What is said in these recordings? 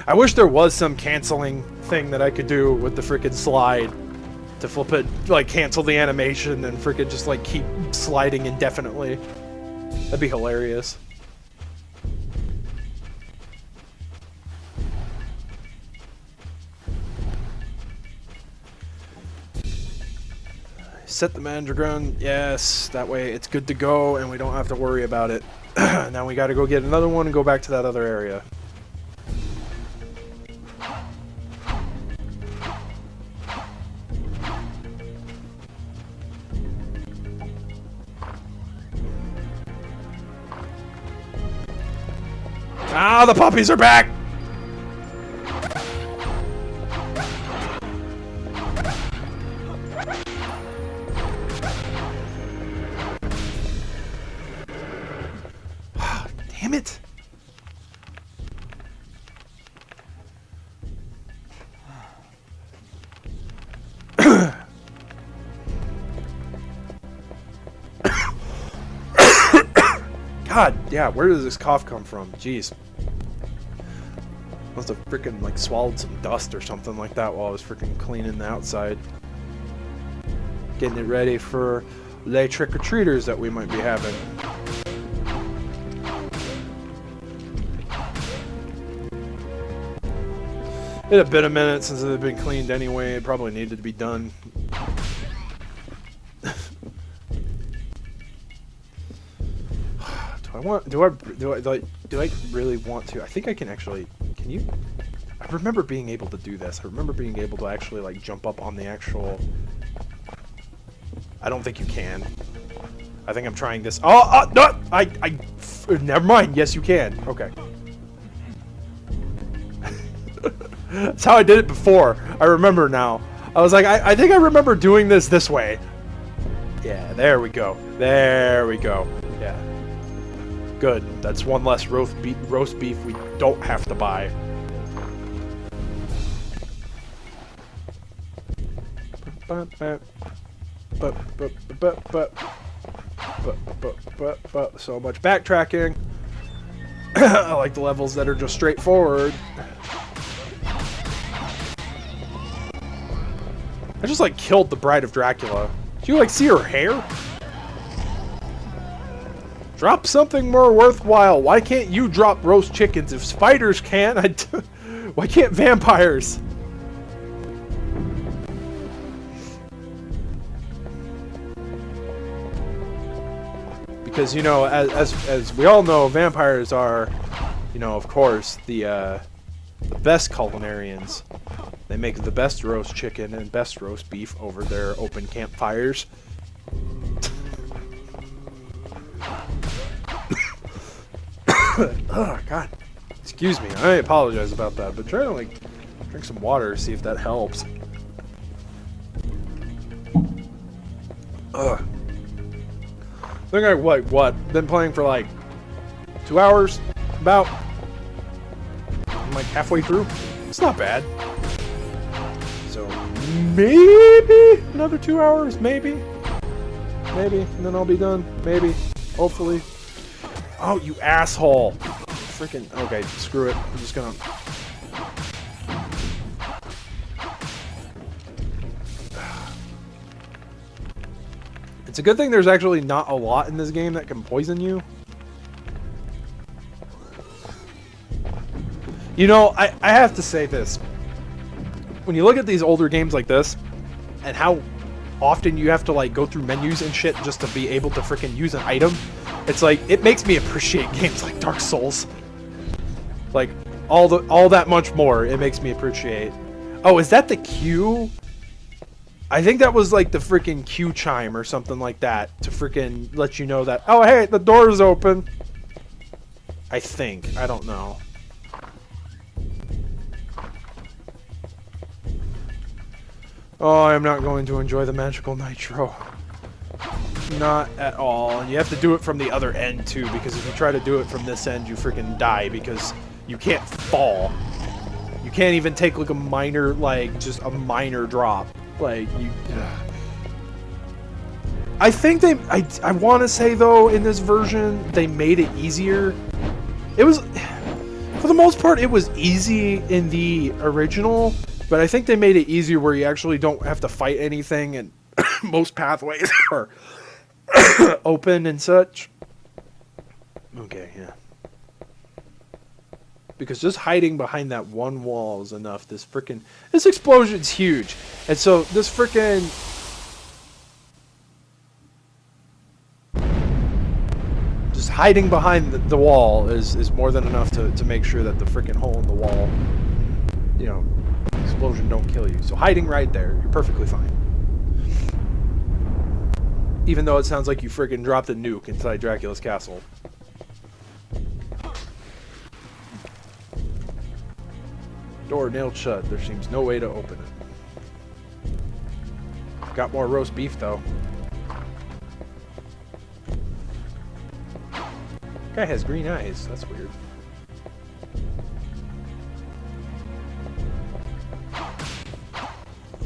I wish there was some canceling thing that I could do with the frickin' slide to flip it, like cancel the animation and frickin' just like keep sliding indefinitely. That'd be hilarious. Set the mandragon, yes, that way it's good to go and we don't have to worry about it. Now we gotta go get another one and go back to that other area. Ah, the puppies are back! Damn it! God, yeah, where does this cough come from? Jeez. Must have freaking like swallowed some dust or something like that while I was freaking cleaning the outside. Getting it ready for the trick-or-treaters that we might be having. It had been a minute since it had been cleaned anyway. It probably needed to be done. Do I really want to? I think I can actually. Can you? I remember being able to do this. I remember being able to actually like jump up on the actual. I don't think you can. I think I'm trying this. Oh, no! Never mind. Yes, you can. Okay. That's how I did it before. I remember now. I was like, I think I remember doing this way. Yeah, there we go. There we go. Yeah. Good. That's one less roast beef we don't have to buy. So much backtracking. I like the levels that are just straightforward. I just like killed the Bride of Dracula. Do you like see her hair? Drop something more worthwhile. Why can't you drop roast chickens? If spiders can, why can't vampires? Because, you know, as we all know, vampires are, you know, of course, the best culinarians. They make the best roast chicken and best roast beef over their open campfires. Oh, God. Excuse me. I apologize about that, but try to, like, drink some water, see if that helps. Ugh. I think I, what? Been playing for, like, 2 hours? About. I'm, like, halfway through. It's not bad. So, maybe another 2 hours? Maybe. Maybe. And then I'll be done. Maybe. Hopefully. Oh, you asshole. Freaking. Okay, screw it. I'm just gonna. It's a good thing there's actually not a lot in this game that can poison you. You know, I have to say this. When you look at these older games like this, and how often you have to like go through menus and shit just to be able to freaking use an item, it's like, it makes me appreciate games like Dark Souls. Like, all that much more, it makes me appreciate. Oh, is that the Q? I think that was like the freaking Q chime or something like that to freaking let you know that, oh hey, the door is open. I think. I don't know. Oh, I'm not going to enjoy the magical nitro. Not at all. And you have to do it from the other end too, because if you try to do it from this end, you freaking die because you can't fall. You can't even take like a minor, like just a minor drop. Like you. I think they. I want to say though, in this version, they made it easier. It was. For the most part, it was easy in the original, but I think they made it easier where you actually don't have to fight anything, and most pathways are open and such. Okay, yeah. Because just hiding behind that one wall is enough. This explosion's huge. And so this frickin'... just hiding behind the wall is more than enough to make sure that the frickin' hole in the wall, you know, explosion don't kill you. So hiding right there, you're perfectly fine. Even though it sounds like you frickin' dropped a nuke inside Dracula's castle. Door nailed shut. There seems no way to open it. Got more roast beef, though. Guy has green eyes. That's weird.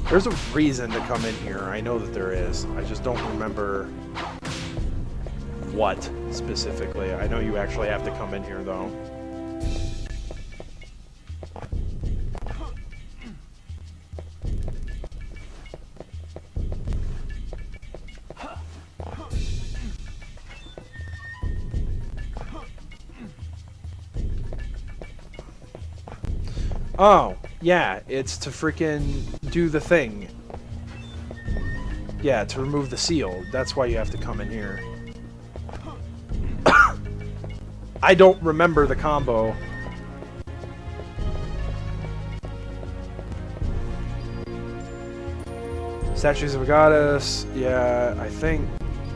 There's a reason to come in here. I know that there is. I just don't remember what specifically. I know you actually have to come in here, though. Oh, yeah, it's to freaking do the thing. Yeah, to remove the seal. That's why you have to come in here. I don't remember the combo. Statues of a Goddess. Yeah, I think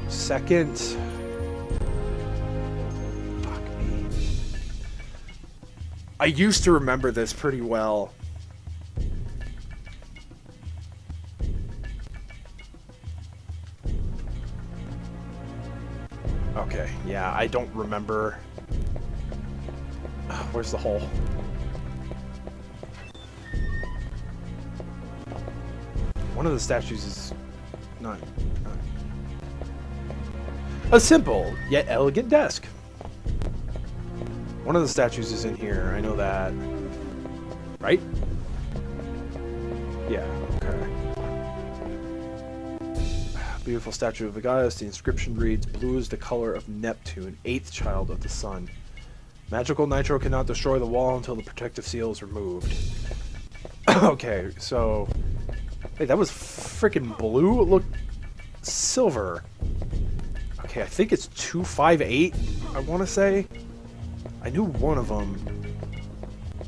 second. I used to remember this pretty well. Okay, yeah, I don't remember. Where's the hole? One of the statues is not a simple yet elegant desk. One of the statues is in here, I know that. Right? Yeah, okay. Beautiful statue of the goddess. The inscription reads, "Blue is the color of Neptune, 8th child of the sun. Magical nitro cannot destroy the wall until the protective seal is removed." Okay, so... Hey, that was freaking blue? It looked silver. Okay, I think it's 258, I want to say. I knew one of them.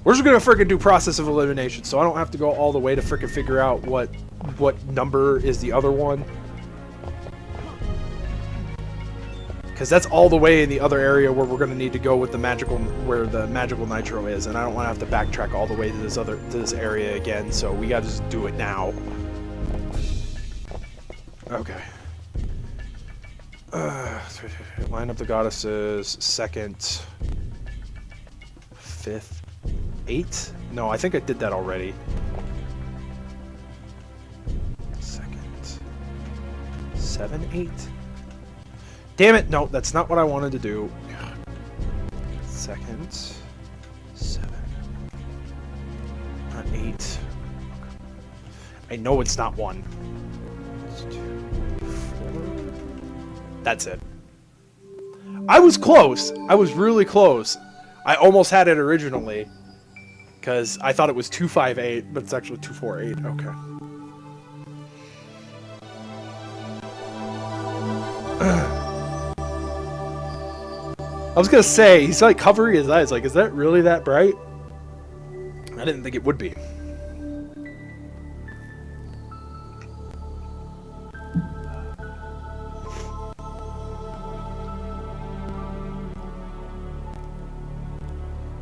We're just gonna frickin' do process of elimination, so I don't have to go all the way to frickin' figure out what number is the other one. Because that's all the way in the other area where we're gonna need to go with the magical, where the magical nitro is, and I don't want to have to backtrack all the way to this area again. So we gotta just do it now. Okay. Line up the goddesses. Second. 5th, 8th? No, I think I did that already. Second, 7, 8. Damn it! No, that's not what I wanted to do. Second, 7, not 8. I know it's not 1. 2, 4. That's it. I was close. I was really close. I almost had it originally, because I thought it was 258, but it's actually 248. Okay. I was gonna say, he's like covering his eyes, like, is that really that bright? I didn't think it would be.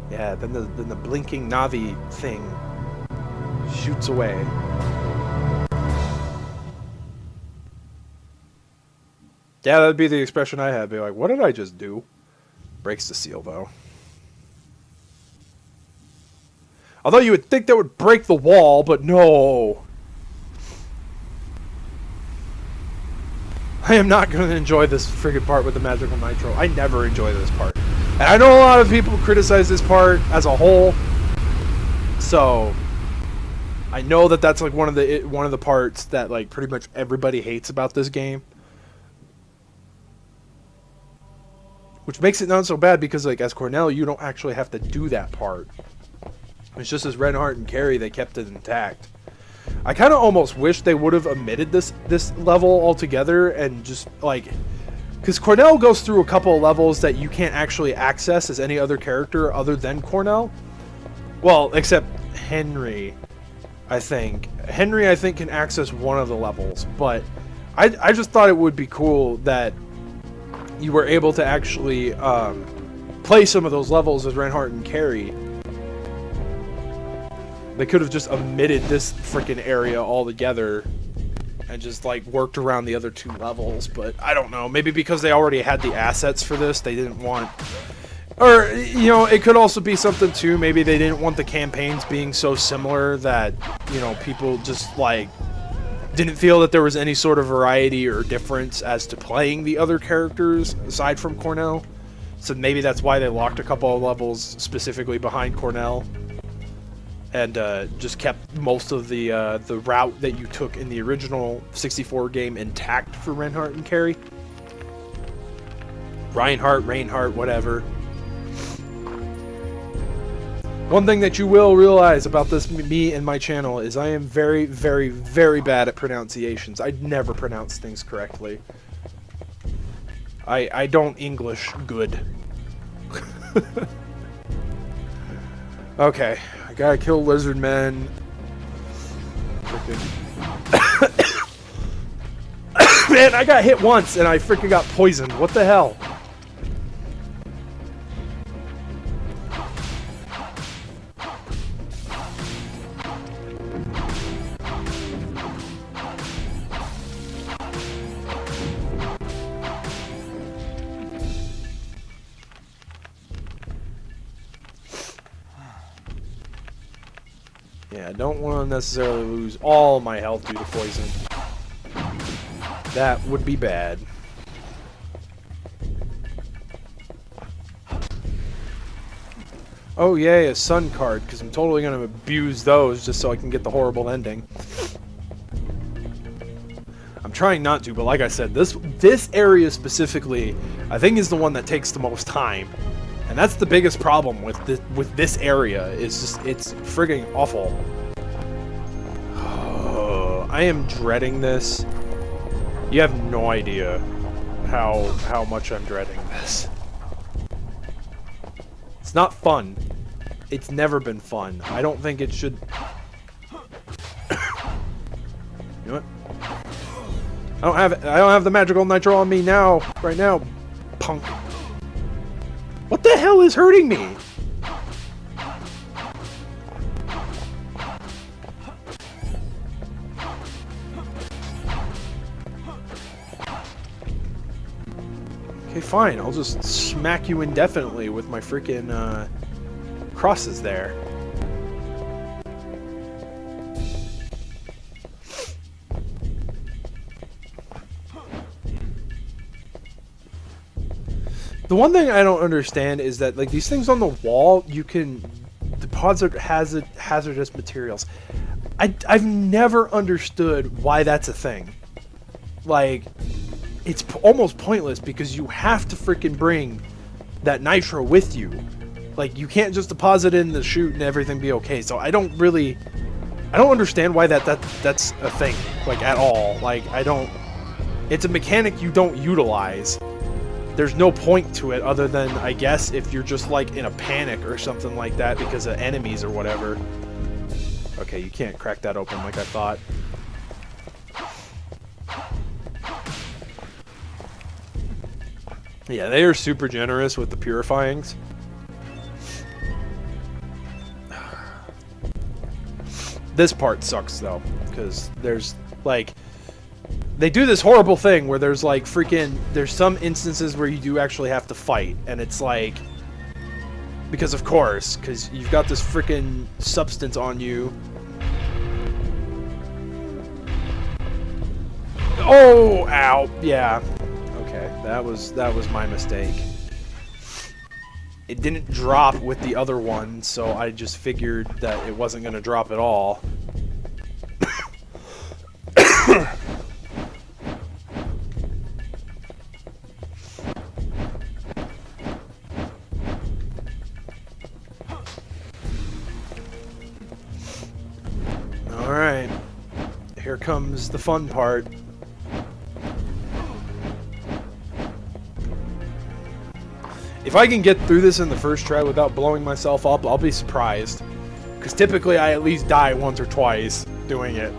Yeah, then the blinking Navi thing shoots away. Yeah, that'd be the expression I had. Be like, what did I just do? Breaks the seal, though. Although you would think that would break the wall, but no. I am not going to enjoy this friggin' part with the magical nitro. I never enjoy this part. And I know a lot of people criticize this part as a whole, so I know that that's like one of the parts that like pretty much everybody hates about this game. Which makes it not so bad because like as Cornell, you don't actually have to do that part. It's just as Reinhardt and Carrie, they kept it intact. I kind of almost wish they would have omitted this level altogether and just like, because Cornell goes through a couple of levels that you can't actually access as any other character other than Cornell. Well, except Henry, I think. Henry, I think, can access one of the levels, but I just thought it would be cool that you were able to actually play some of those levels as Reinhardt and Carrie. They could have just omitted this freaking area altogether and just like worked around the other 2 levels, but I don't know. Maybe because they already had the assets for this, they didn't want... Or, you know, it could also be something too. Maybe they didn't want the campaigns being so similar that, you know, people just like didn't feel that there was any sort of variety or difference as to playing the other characters aside from Cornell. So maybe that's why they locked a couple of levels specifically behind Cornell. And just kept most of the route that you took in the original 64 game intact for Reinhardt and Carrie. Reinhardt, whatever. One thing that you will realize about this, me and my channel, is I am very, very, very bad at pronunciations. I never pronounce things correctly. I don't English good. Okay. I gotta kill lizard men. Freaking. Man, I got hit once and I freaking got poisoned. What the hell? Yeah, I don't want to necessarily lose all my health due to poison. That would be bad. Oh yay, a sun card, because I'm totally going to abuse those just so I can get the horrible ending. I'm trying not to, but like I said, this area specifically, I think is the one that takes the most time. And that's the biggest problem with this area, is just, it's frigging awful. Oh, I am dreading this. You have no idea how much I'm dreading this. It's not fun. It's never been fun. I don't think it should... You know what? I don't have the magical nitro on me now, right now, punk. What the hell is hurting me? Okay, fine. I'll just smack you indefinitely with my freaking crosses there. The one thing I don't understand is that, like, these things on the wall, you can deposit hazardous materials. I've never understood why that's a thing. Like, it's almost pointless because you have to freaking bring that nitro with you. Like, you can't just deposit it in the chute and everything be okay. So I don't understand why that's a thing, like, at all. Like, it's a mechanic you don't utilize. There's no point to it other than, I guess, if you're just like in a panic or something like that because of enemies or whatever. Okay, you can't crack that open like I thought. Yeah, they are super generous with the purifyings. This part sucks though, because there's like... They do this horrible thing where there's like there's some instances where you do actually have to fight, and it's like, because of course, because you've got this freaking substance on you. Oh, ow, yeah. Okay, that was my mistake. it didn't drop with the other one, so I just figured that it wasn't going to drop at all. Alright, here comes the fun part. If I can get through this in the first try without blowing myself up, I'll be surprised. Because typically I at least die once or twice doing it.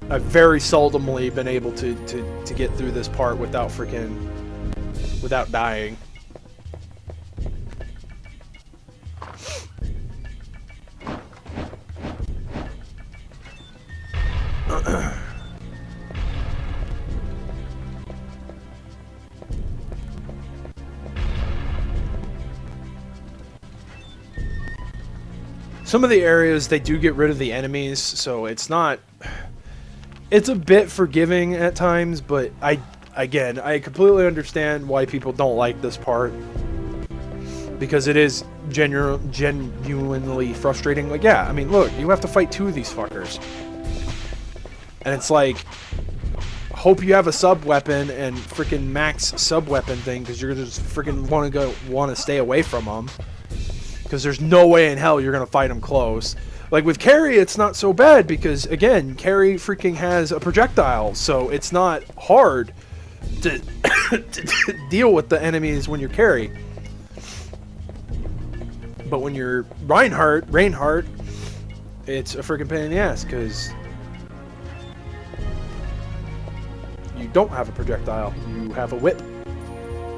I've very seldomly been able to get through this part without without dying. Some of the areas, they do get rid of the enemies, so it's not... It's a bit forgiving at times, but I completely understand why people don't like this part. Because it is genuinely frustrating. Like, yeah, I mean, look, you have to fight 2 of these fuckers. And it's like... Hope you have a sub-weapon and freaking max sub-weapon thing, because you're gonna just freaking want to stay away from them. Because there's no way in hell you're going to fight him close. Like with Carrie, it's not so bad because, again, Carrie freaking has a projectile. So it's not hard to, to deal with the enemies when you're Carrie. But when you're Reinhardt, it's a freaking pain in the ass because you don't have a projectile. You have a whip.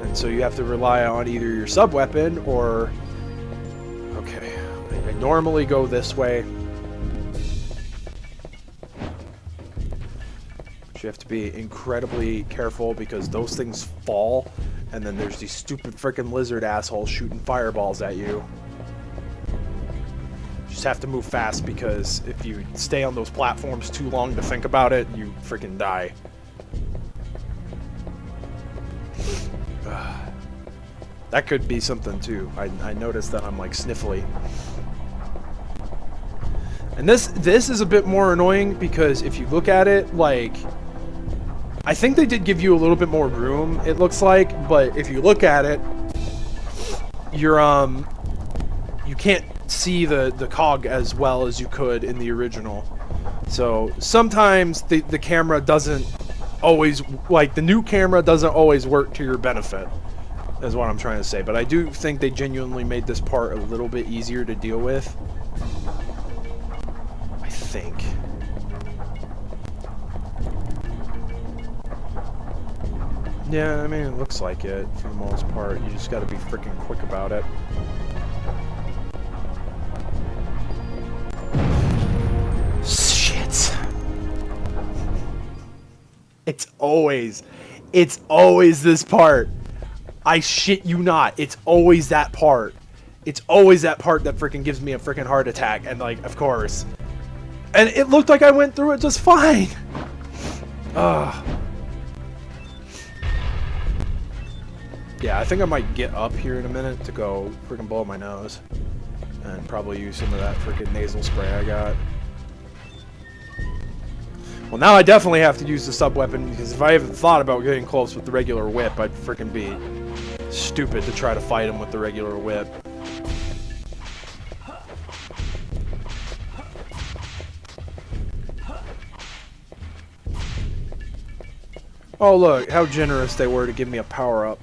And so you have to rely on either your sub-weapon or... Okay, I normally go this way. But you have to be incredibly careful because those things fall, and then there's these stupid freaking lizard assholes shooting fireballs at you. You just have to move fast because if you stay on those platforms too long to think about it, you freaking die. That could be something too. I noticed that I'm like sniffly. And this is a bit more annoying because if you look at it, like, I think they did give you a little bit more room, it looks like, but if you look at it, you're you can't see the cog as well as you could in the original. So sometimes the camera doesn't always, like, the new camera doesn't always work to your benefit. Is what I'm trying to say, but I do think they genuinely made this part a little bit easier to deal with. I think. Yeah, I mean, it looks like it for the most part. You just gotta be freaking quick about it. Shit. It's always this part. I shit you not. It's always that part. It's always that part that freaking gives me a freaking heart attack. And, like, of course. And it looked like I went through it just fine. Ugh. Yeah, I think I might get up here in a minute to go freaking blow my nose. And probably use some of that freaking nasal spray I got. Well, now I definitely have to use the sub-weapon, because if I haven't thought about getting close with the regular whip, I'd freaking be stupid to try to fight him with the regular whip. Oh, look, how generous they were to give me a power-up.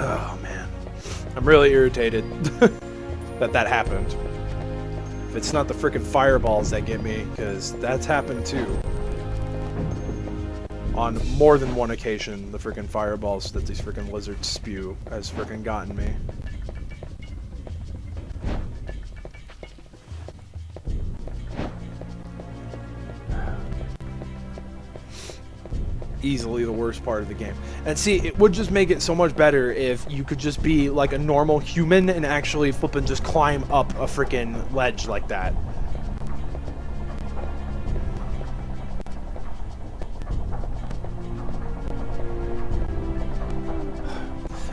Oh, man. I'm really irritated that happened. If it's not the frickin' fireballs that get me, because that's happened too. On more than one occasion, the frickin' fireballs that these frickin' lizards spew has frickin' gotten me. easily the worst part of the game. And see, it would just make it so much better if you could just be like a normal human and actually flipping just climb up a freaking ledge like that.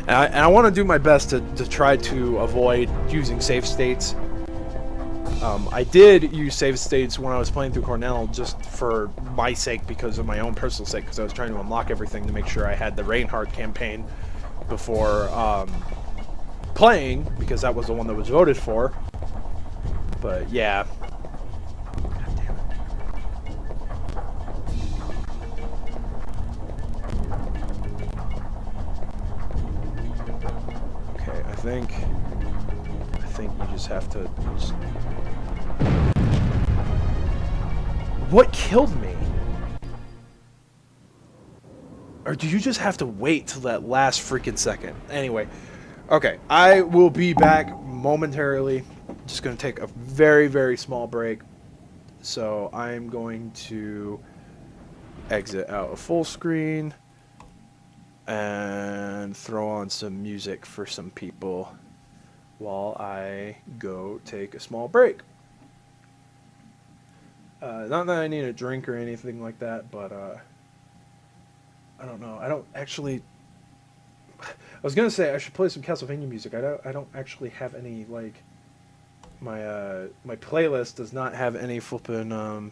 And I want to do my best to try to avoid using save states. I did use save states when I was playing through Cornell just for my sake, because of my own personal sake, because I was trying to unlock everything to make sure I had the Reinhardt campaign before playing, because that was the one that was voted for. But yeah. God damn it. Okay, I think you just have to just... What killed me? Or do you just have to wait till that last freaking second? Anyway, okay, I will be back momentarily. Just going to take a very, very small break. So I'm going to exit out of full screen and throw on some music for some people while I go take a small break. Not that I need a drink or anything like that, but I don't know. I don't actually... I was gonna say I should play some Castlevania music. I don't actually have any, like... My my playlist does not have any flippin'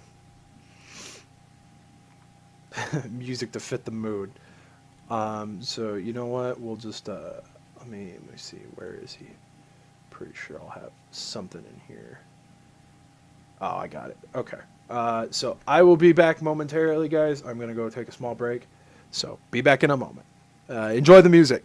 music to fit the mood. So you know what? We'll just let me see. Where is he? Pretty sure I'll have something in here. Oh, I got it. Okay. So I will be back momentarily, guys. I'm gonna go take a small break. So be back in a moment. Enjoy the music.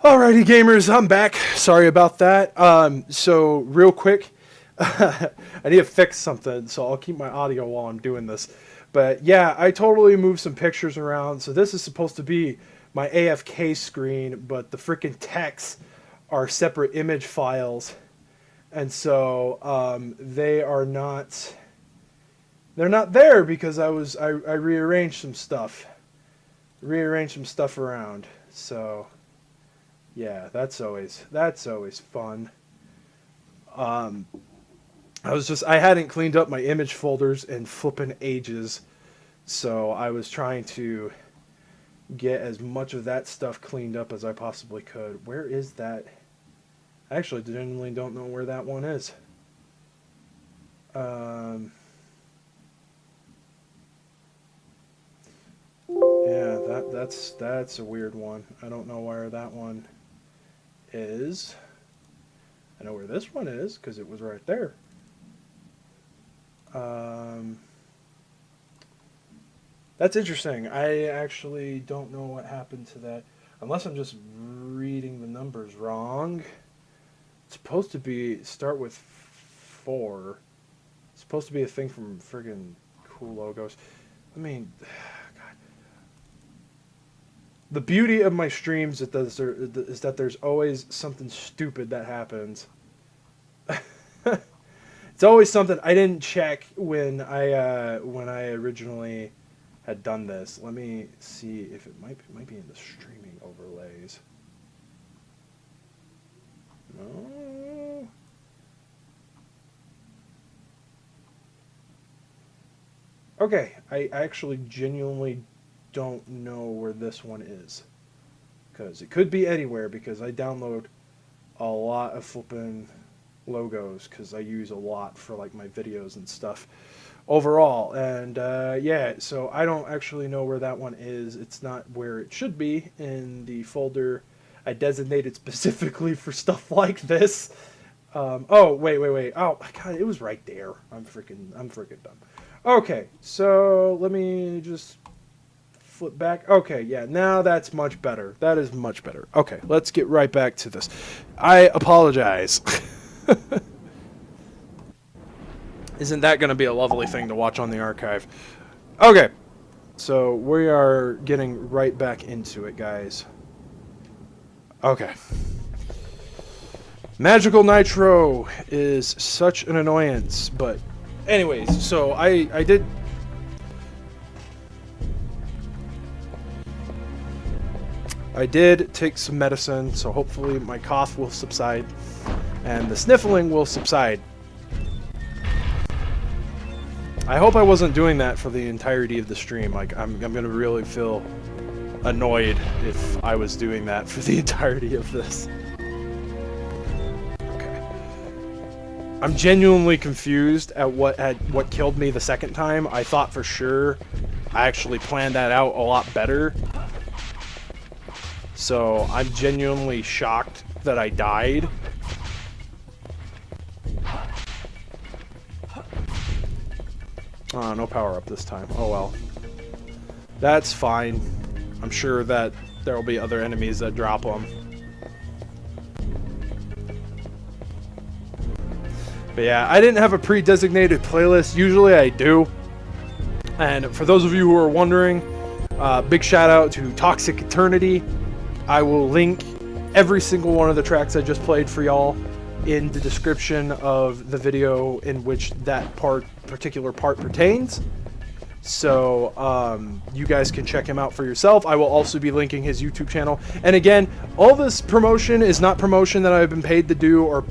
Alrighty, gamers, I'm back. Sorry about that. So real quick, I need to fix something, so I'll keep my audio while I'm doing this. But yeah, I totally moved some pictures around. So this is supposed to be my AFK screen, but the freaking texts are separate image files, and so they are not. They're not there because I rearranged some stuff. Rearranged some stuff around. So yeah, that's always fun. I hadn't cleaned up my image folders in flippin' ages, so I was trying to get as much of that stuff cleaned up as I possibly could. Where is that? I actually genuinely don't know where that one is. Yeah, that's a weird one. I don't know where that one is. I know where this one is because it was right there. That's interesting. I actually don't know what happened to that, unless I'm just reading the numbers wrong. It's supposed to be start with 4. It's supposed to be a thing from friggin' Cool Logos. I mean, God. The beauty of my streams is that there's always something stupid that happens. It's always something I didn't check when I originally had done this. Let me see if it might be in the streaming overlays. No. Okay, I actually genuinely don't know where this one is, because it could be anywhere, because I download a lot of flippin' logos because I use a lot for like my videos and stuff overall, and yeah, so I don't actually know where that one is. It's not where it should be in the folder I designated specifically for stuff like this. Oh wait, oh God, it was right there. I'm freaking dumb. Okay, so let me just flip back. Okay, yeah, now that's much better. That is much better. Okay, let's get right back to this. I apologize. Isn't that going to be a lovely thing to watch on the archive? Okay, so we are getting right back into it, guys. Okay. Magical Nitro is such an annoyance, but anyways, so I did take some medicine, so hopefully my cough will subside and the sniffling will subside. I hope I wasn't doing that for the entirety of the stream. Like, I'm gonna really feel annoyed if I was doing that for the entirety of this. Okay. I'm genuinely confused at what killed me the second time. I thought for sure I actually planned that out a lot better. So I'm genuinely shocked that I died. Oh, no power up this time. Oh well. That's fine. I'm sure that there will be other enemies that drop them. But yeah, I didn't have a pre-designated playlist. Usually I do. And for those of you who are wondering, big shout out to Toxic Eternity. I will link every single one of the tracks I just played for y'all in the description of the video in which that particular part pertains. So you guys can check him out for yourself. I will also be linking his YouTube channel. And again, all this promotion is not promotion that I've been paid to do or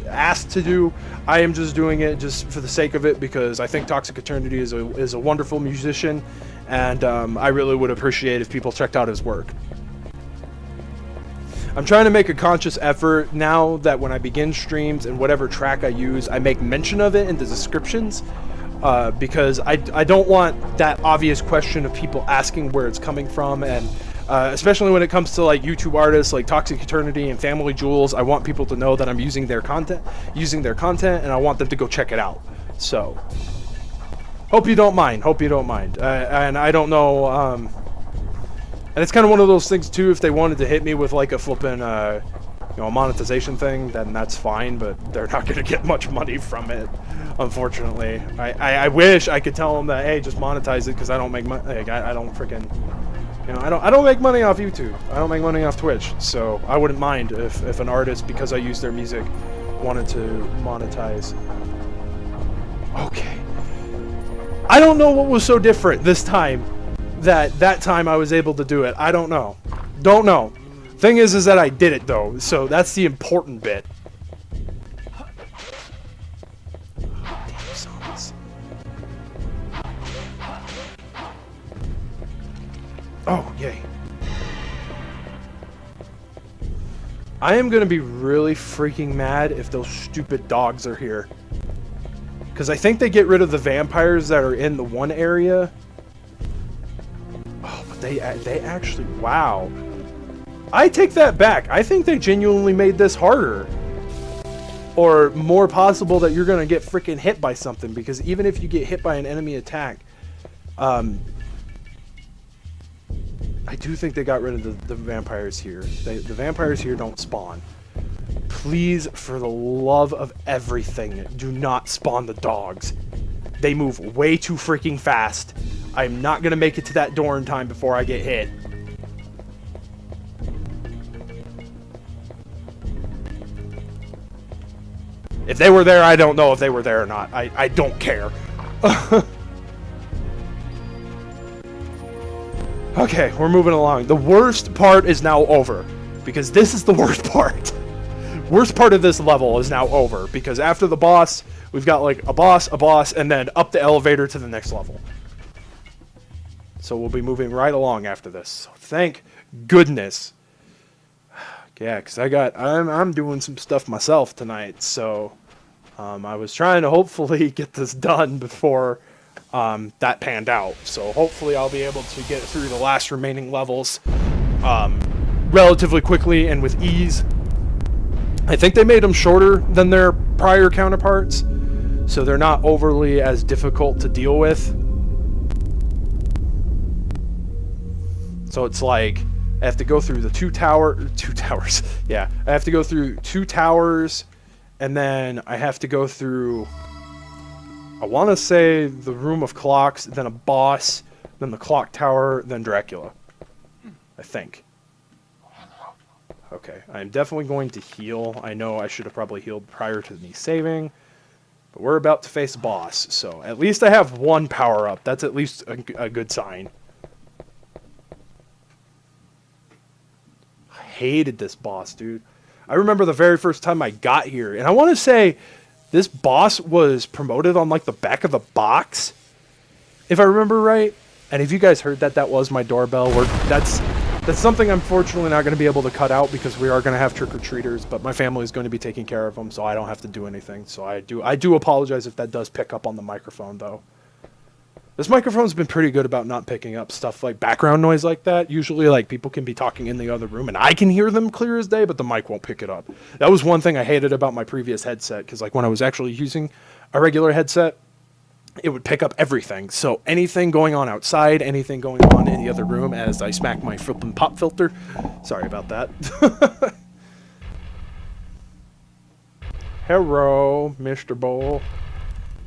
asked to do. I am just doing it just for the sake of it because I think Toxic Eternity is a wonderful musician, and I really would appreciate if people checked out his work. I'm trying to make a conscious effort now that when I begin streams and whatever track I use, I make mention of it in the descriptions, because I don't want that obvious question of people asking where it's coming from, and especially when it comes to like YouTube artists like Toxic Eternity and Family Jewels, I want people to know that I'm using their content, and I want them to go check it out. So, hope you don't mind. And I don't know. And it's kind of one of those things too, if they wanted to hit me with like a flippin', monetization thing, then that's fine, but they're not going to get much money from it, unfortunately. I wish I could tell them that, hey, just monetize it, because I don't make money. Like, I don't freaking, I don't make money off YouTube. I don't make money off Twitch, so I wouldn't mind if an artist, because I use their music, wanted to monetize. Okay. I don't know what was so different this time that time I was able to do it. I don't know. Don't know. Thing is that I did it though, so that's the important bit. Damn zombies. Oh, yay. I am gonna be really freaking mad if those stupid dogs are here. Because I think they get rid of the vampires that are in the one area. Oh, but they actually, wow. I take that back. I think they genuinely made this harder. Or more possible that you're gonna get freaking hit by something. Because even if you get hit by an enemy attack, I do think they got rid of the vampires here. The vampires here don't spawn. Please, for the love of everything, do not spawn the dogs. They move way too freaking fast. I'm not gonna make it to that door in time before I get hit. If they were there, I don't know if they were there or not. I don't care. Okay, we're moving along. The worst part is now over. Because this is the worst part. Worst part of this level is now over. Because after the boss, we've got like a boss, and then up the elevator to the next level. So we'll be moving right along after this. So thank goodness. Yeah, because I'm doing some stuff myself tonight. So I was trying to hopefully get this done before that panned out. So hopefully I'll be able to get through the last remaining levels relatively quickly and with ease. I think they made them shorter than their prior counterparts, so they're not overly as difficult to deal with. So it's like I have to go through the two towers. Yeah, I have to go through 2 towers, and then I have to go through, I want to say, the Room of Clocks, then a boss, then the Clock Tower, then Dracula. I think. Okay, I'm definitely going to heal. I know I should have probably healed prior to me saving, but we're about to face a boss, so at least I have 1 power-up. That's at least a good sign. I hated this boss, dude. I remember the very first time I got here, and I want to say this boss was promoted on like the back of the box, if I remember right. And if you guys heard that, that was my doorbell. That's something I'm fortunately not going to be able to cut out because we are going to have trick-or-treaters, but my family is going to be taking care of them, so I don't have to do anything. So I do apologize if that does pick up on the microphone, though. This microphone's been pretty good about not picking up stuff like background noise like that. Usually, like, people can be talking in the other room, and I can hear them clear as day, but the mic won't pick it up. That was one thing I hated about my previous headset, because, like, when I was actually using a regular headset, it would pick up everything. So anything going on outside, anything going on in the other room as I smack my flippin' pop filter. Sorry about that. Hello, Mr. Bull.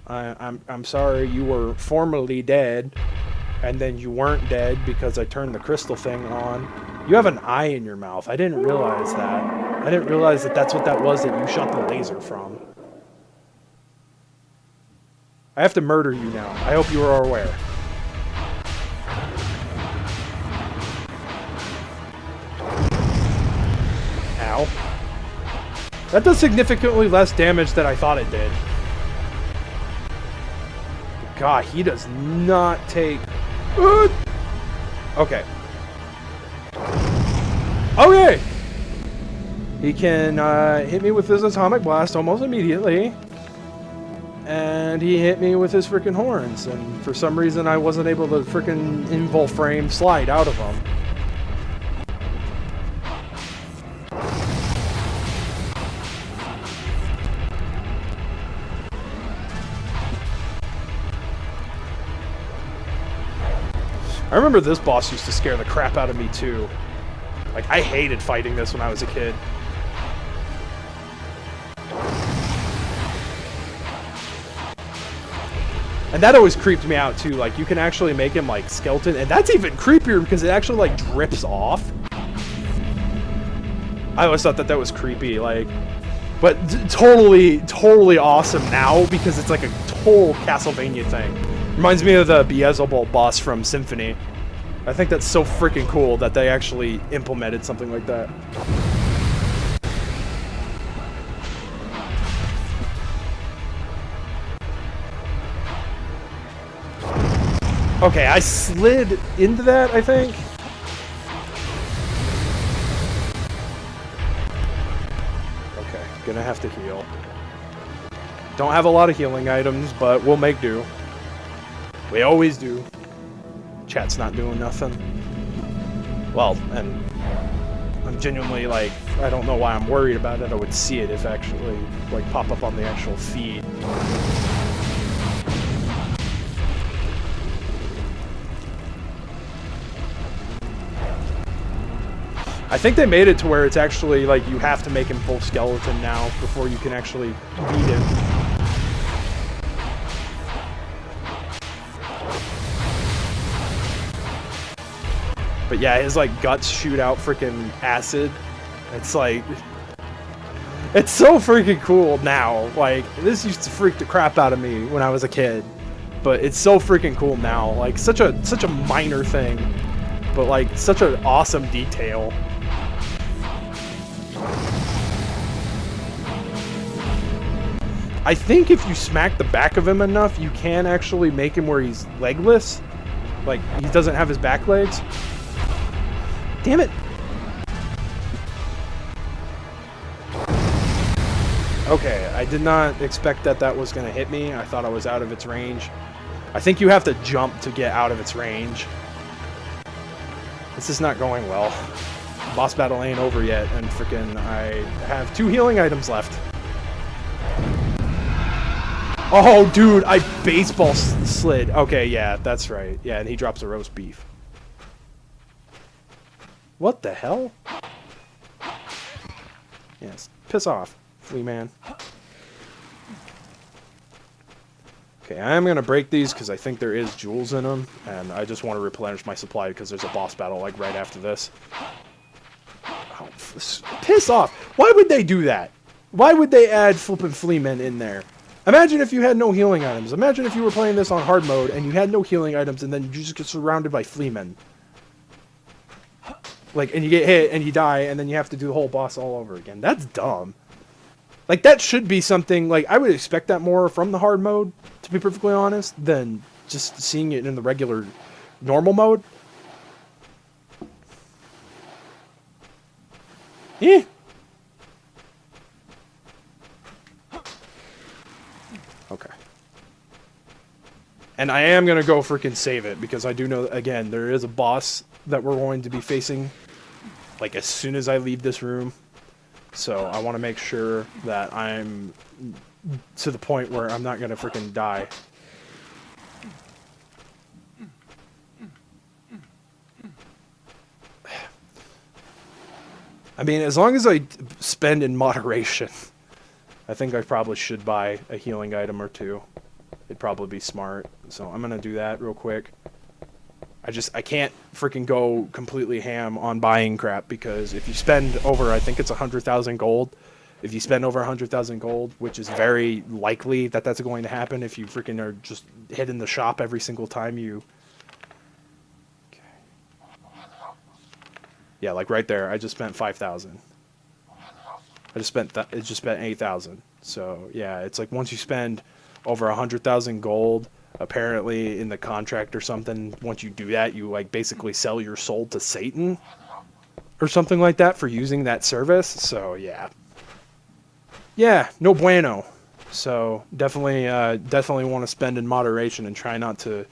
I'm sorry you were formerly dead, and then you weren't dead because I turned the crystal thing on. You have an eye in your mouth. I didn't realize that. I didn't realize that that's what that was that you shot the laser from. I have to murder you now. I hope you are aware. Ow. That does significantly less damage than I thought it did. God, he does not take... Okay. Okay! He can hit me with his atomic blast almost immediately. And he hit me with his freaking horns, and for some reason I wasn't able to freaking invul frame slide out of them. I I remember this boss used to scare the crap out of me too. Like, I hated fighting this when I was a kid. And that always creeped me out too. Like, you can actually make him like skeleton, and that's even creepier because it actually like drips off. I always thought that that was creepy, like, but totally awesome now because it's like a total Castlevania thing. Reminds me of the Beelzebub boss from Symphony. I think that's so freaking cool that they actually implemented something like that. Okay, I slid into that, I think. Okay, gonna have to heal. Don't have a lot of healing items, but we'll make do. We always do. Chat's not doing nothing. Well, and I'm genuinely like, I don't know why I'm worried about it. I would see it if actually like pop up on the actual feed. I think they made it to where it's actually like you have to make him full skeleton now before you can actually beat him. But yeah, his like guts shoot out freaking acid. It's like, it's so freaking cool now. Like, this used to freak the crap out of me when I was a kid, but it's so freaking cool now. Like, such a minor thing, but like such an awesome detail. I think if you smack the back of him enough, you can actually make him where he's legless. Like, he doesn't have his back legs. Damn it! Okay, I did not expect that that was going to hit me. I thought I was out of its range. I think you have to jump to get out of its range. This is not going well. Boss battle ain't over yet, and freaking I have 2 healing items left. Oh, dude, I baseball slid. Okay, yeah, that's right. Yeah, and he drops a roast beef. What the hell? Yes, piss off, flea man. Okay, I am going to break these because I think there is jewels in them, and I just want to replenish my supply because there's a boss battle like right after this. Oh, piss off! Why would they do that? Why would they add flippin' flea men in there? Imagine if you had no healing items. Imagine if you were playing this on hard mode and you had no healing items and then you just get surrounded by flea men. Like, and you get hit and you die and then you have to do the whole boss all over again. That's dumb. Like, that should be something, like, I would expect that more from the hard mode, to be perfectly honest, than just seeing it in the regular normal mode. Eh. Okay. And I am going to go freaking save it, because I do know, again, there is a boss that we're going to be facing, like, as soon as I leave this room. So I want to make sure that I'm to the point where I'm not going to freaking die. I mean, as long as I spend in moderation, I think I probably should buy a healing item or 2. It'd probably be smart. So I'm going to do that real quick. I can't freaking go completely ham on buying crap, because if you spend over, I think it's 100,000 gold. If you spend over 100,000 gold, which is very likely that that's going to happen if you freaking are just hitting the shop every single time you... Okay. Yeah, like right there, I just spent 5,000. I just spent 8,000. So yeah, it's like once you spend over 100,000 gold, apparently in the contract or something, once you do that, you like basically sell your soul to Satan or something like that for using that service. So yeah, no bueno. So definitely want to spend in moderation and try not to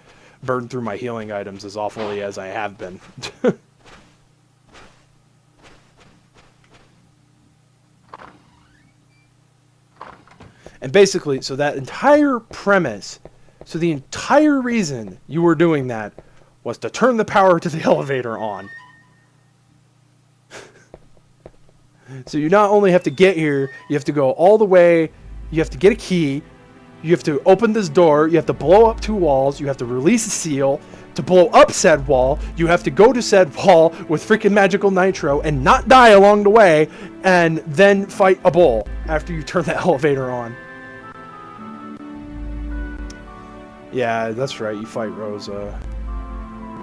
burn through my healing items as awfully as I have been. And basically, so that entire premise, so the entire reason you were doing that was to turn the power to the elevator on. So you not only have to get here, you have to go all the way, you have to get a key, you have to open this door, you have to blow up 2 walls, you have to release a seal. To blow up said wall, you have to go to said wall with freaking magical nitro and not die along the way, and then fight a bull after you turn the elevator on. Yeah, that's right, you fight Rosa.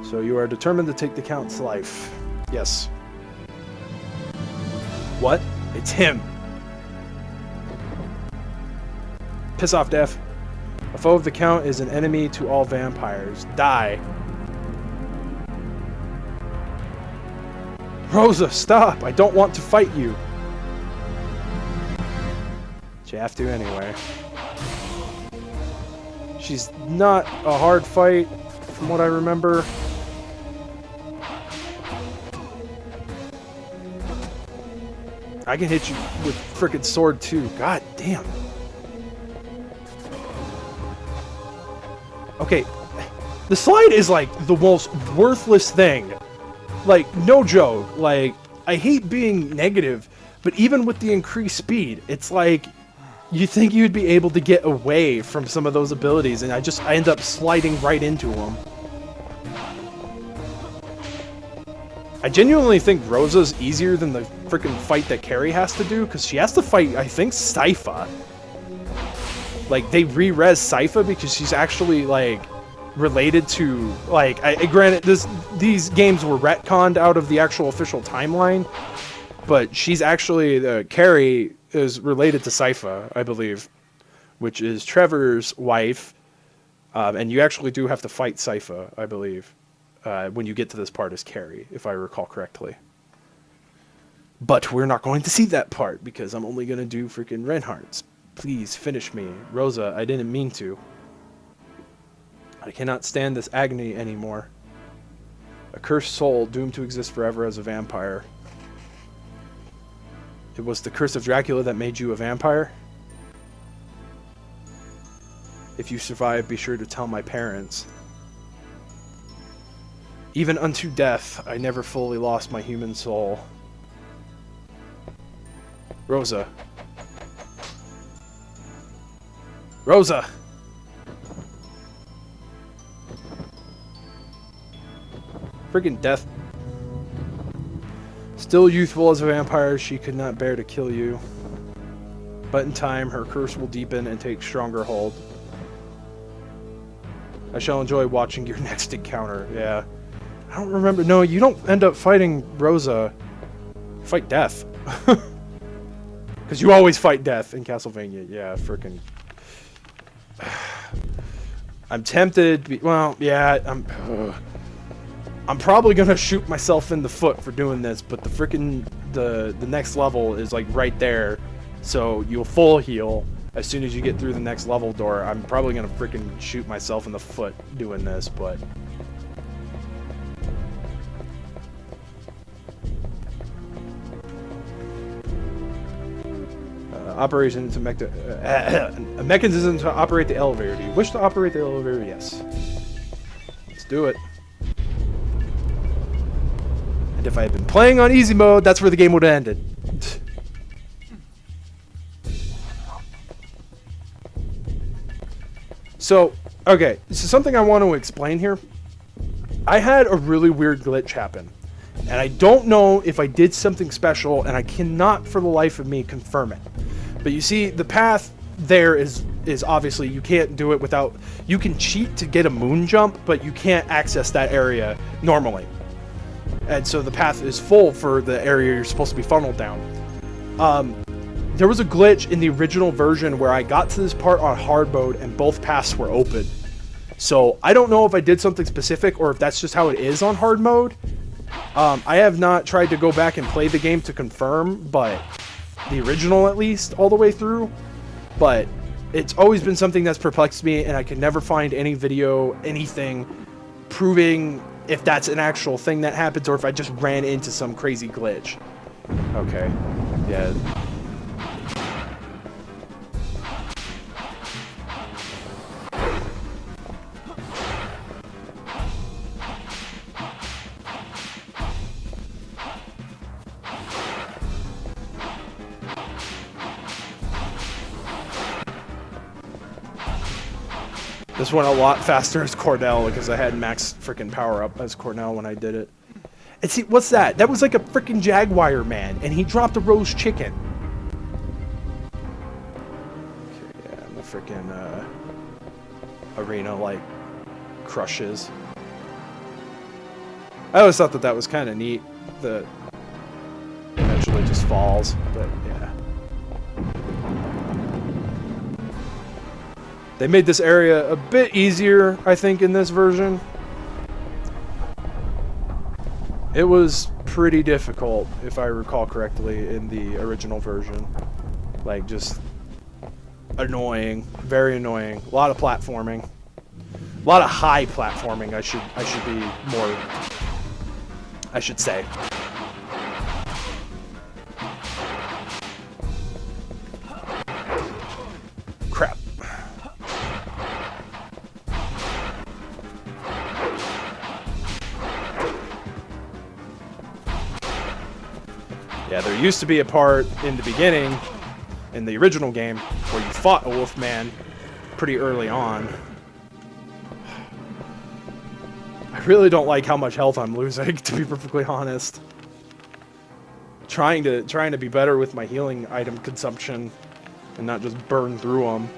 So you are determined to take the Count's life. Yes. What? It's him. Piss off, Def. A foe of the Count is an enemy to all vampires. Die. Rosa, stop! I don't want to fight you. But you have to anyway. She's not a hard fight, from what I remember. I can hit you with frickin' sword too. God damn. Okay, the slide is like the most worthless thing. Like, no joke. Like, I hate being negative, but even with the increased speed, it's like you think you'd be able to get away from some of those abilities, and I end up sliding right into them. I genuinely think Rosa's easier than the freaking fight that Carrie has to do, because she has to fight, I think, Sypha. Like, they re-res Sypha because she's actually, like, related to, like, granted, these games were retconned out of the actual official timeline, but she's actually, Carrie is related to Sypha, I believe, which is Trevor's wife, and you actually do have to fight Sypha, I believe, when you get to this part as Carrie, if I recall correctly. But we're not going to see that part, because I'm only going to do freaking Reinhardt's. Please, finish me. Rosa, I didn't mean to. I cannot stand this agony anymore. A cursed soul doomed to exist forever as a vampire. It was the curse of Dracula that made you a vampire? If you survive, be sure to tell my parents. Even unto death, I never fully lost my human soul. Rosa. Rosa! Friggin' death. Still youthful as a vampire, she could not bear to kill you. But in time, her curse will deepen and take stronger hold. I shall enjoy watching your next encounter. Yeah. I don't remember. No, you don't end up fighting Rosa. You fight death. Because you always fight death in Castlevania. Yeah, frickin'. I'm tempted. Well, yeah, I'm probably gonna shoot myself in the foot for doing this, but the frickin' the next level is like right there, so you'll full heal as soon as you get through the next level door. I'm probably gonna frickin' shoot myself in the foot doing this, but operation to a mechanism to operate the elevator. Do you wish to operate the elevator? Yes. Let's do it. And if I had been playing on easy mode, that's where the game would have ended. So, okay, this is something I want to explain here. I had a really weird glitch happen, and I don't know if I did something special, and I cannot for the life of me confirm it. But you see, the path there is obviously, you can't do it without, you can cheat to get a moon jump, but you can't access that area normally. And so the path is full for the area you're supposed to be funneled down. There was a glitch in the original version where I got to this part on hard mode and both paths were open. So I don't know if I did something specific or if that's just how it is on hard mode. I have not tried to go back and play the game to confirm, but the original at least all the way through. But it's always been something that's perplexed me, and I can never find any video, anything proving if that's an actual thing that happens or if I just ran into some crazy glitch. Okay. Yeah. This went a lot faster as Cornell because I had max freaking power up as Cornell when I did it. And see, what's that? That was like a freaking Jaguar man, and he dropped a roast chicken. Okay, yeah, and the freaking arena like crushes. I always thought that that was kind of neat. That eventually just falls, but yeah. They made this area a bit easier, I think, in this version. It was pretty difficult, if I recall correctly, in the original version. Like, just annoying, very annoying. A lot of platforming, a lot of high platforming. I should say. Crap. Yeah, there used to be a part in the beginning, in the original game, where you fought a Wolfman pretty early on. I really don't like how much health I'm losing, to be perfectly honest. Trying to be better with my healing item consumption and not just burn through them.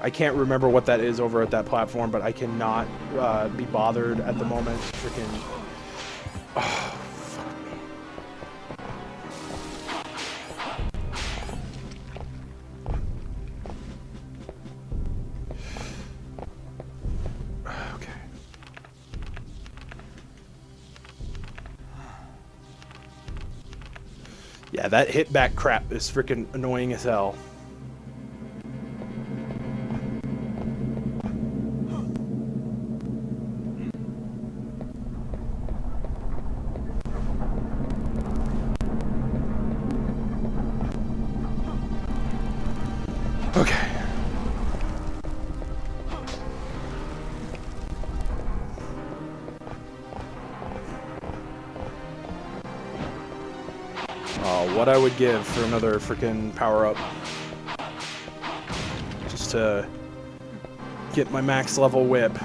I can't remember what that is over at that platform, but I cannot be bothered at the moment. Freaking. Oh, fuck me. Okay. Yeah, that hit back crap is freaking annoying as hell. Okay. Oh, what I would give for another freaking power-up. Just to get my max level whip.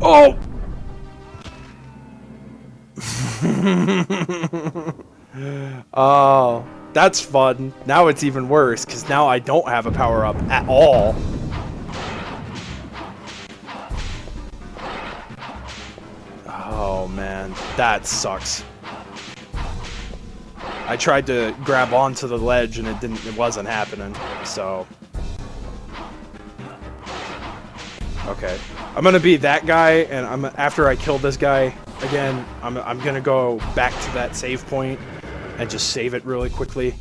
Oh! Oh, that's fun. Now it's even worse, because now I don't have a power-up at all. Oh, man. That sucks. I tried to grab onto the ledge, and it wasn't happening, so... Okay. I'm gonna be that guy, and after I kill this guy again, I'm gonna go back to that save point and just save it really quickly.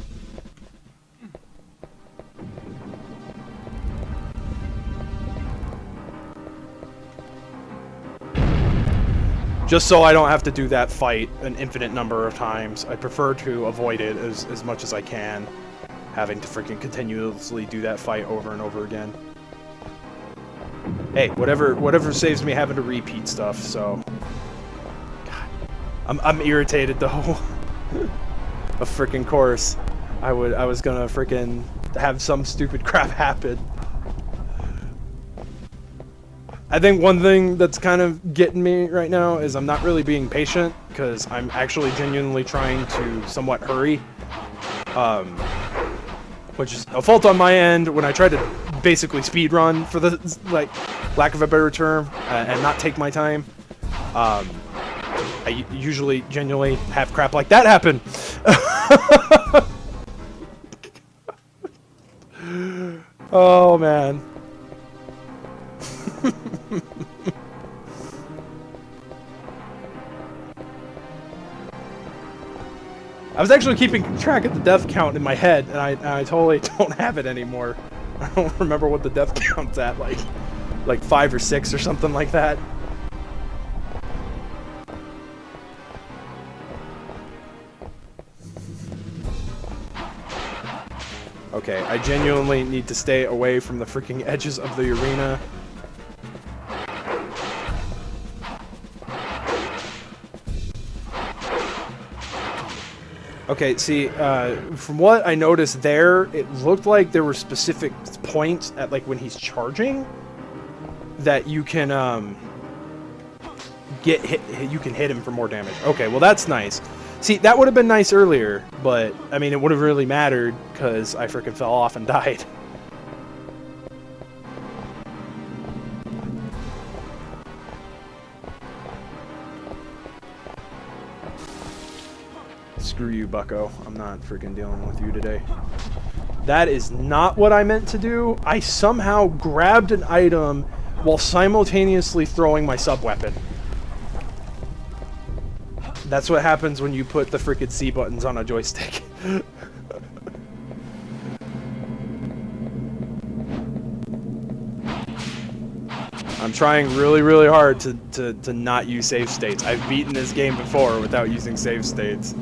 Just so I don't have to do that fight an infinite number of times. I prefer to avoid it as much as I can, having to freaking continuously do that fight over and over again. Hey, whatever saves me having to repeat stuff, so... God. I'm irritated, though. Of freaking course. I was gonna freaking have some stupid crap happen. I think one thing that's kind of getting me right now is I'm not really being patient, because I'm actually genuinely trying to somewhat hurry. Which is a fault on my end when I try to basically speed run, for the lack of a better term, and not take my time. I usually genuinely have crap like that happen. Oh man. I was actually keeping track of the death count in my head, and I totally don't have it anymore. I don't remember what the death count's at, like 5 or 6 or something like that. Okay, I genuinely need to stay away from the freaking edges of the arena. Okay, see, from what I noticed there, it looked like there were specific points at, like, when he's charging that you can, get hit, you can hit him for more damage. Okay, well, that's nice. See, that would have been nice earlier, but, I mean, it would have really mattered because I freaking fell off and died. Screw you, bucko. I'm not freaking dealing with you today. That is not what I meant to do. I somehow grabbed an item while simultaneously throwing my sub-weapon. That's what happens when you put the frickin' C buttons on a joystick. I'm trying really, really hard to not use save states. I've beaten this game before without using save states.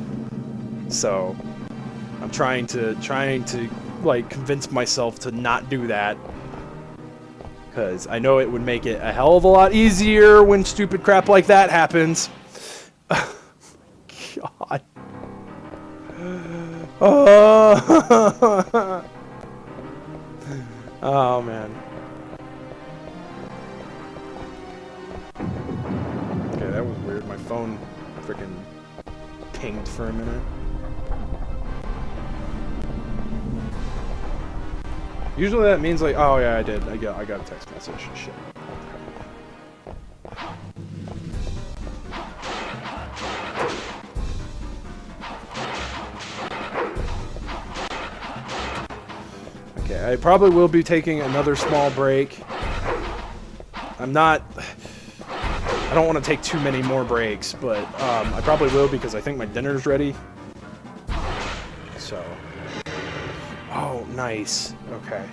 So, I'm trying to like convince myself to not do that. Because I know it would make it a hell of a lot easier when stupid crap like that happens. God. Oh. Oh man. Okay, that was weird. My phone freaking pinged for a minute. Usually that means like, oh yeah, I did. I got a text message. Shit. Okay, I probably will be taking another small break. I don't want to take too many more breaks, but I probably will because I think my dinner's ready. So. Oh, nice. Okay.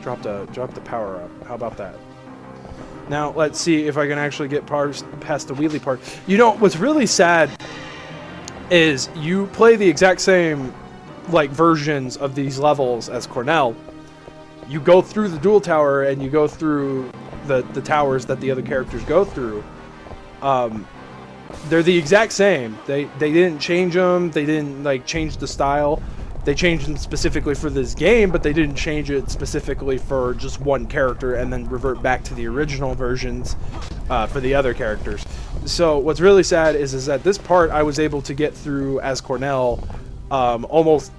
Drop the power up. How about that? Now, let's see if I can actually get past the wheelie part. You know, what's really sad is you play the exact same, like, versions of these levels as Cornell. You go through the dual tower and you go through the towers that the other characters go through. They're the exact same. They didn't change them. They didn't, like, change the style. They changed them specifically for this game, but they didn't change it specifically for just one character and then revert back to the original versions for the other characters. So what's really sad is that this part I was able to get through as Cornell almost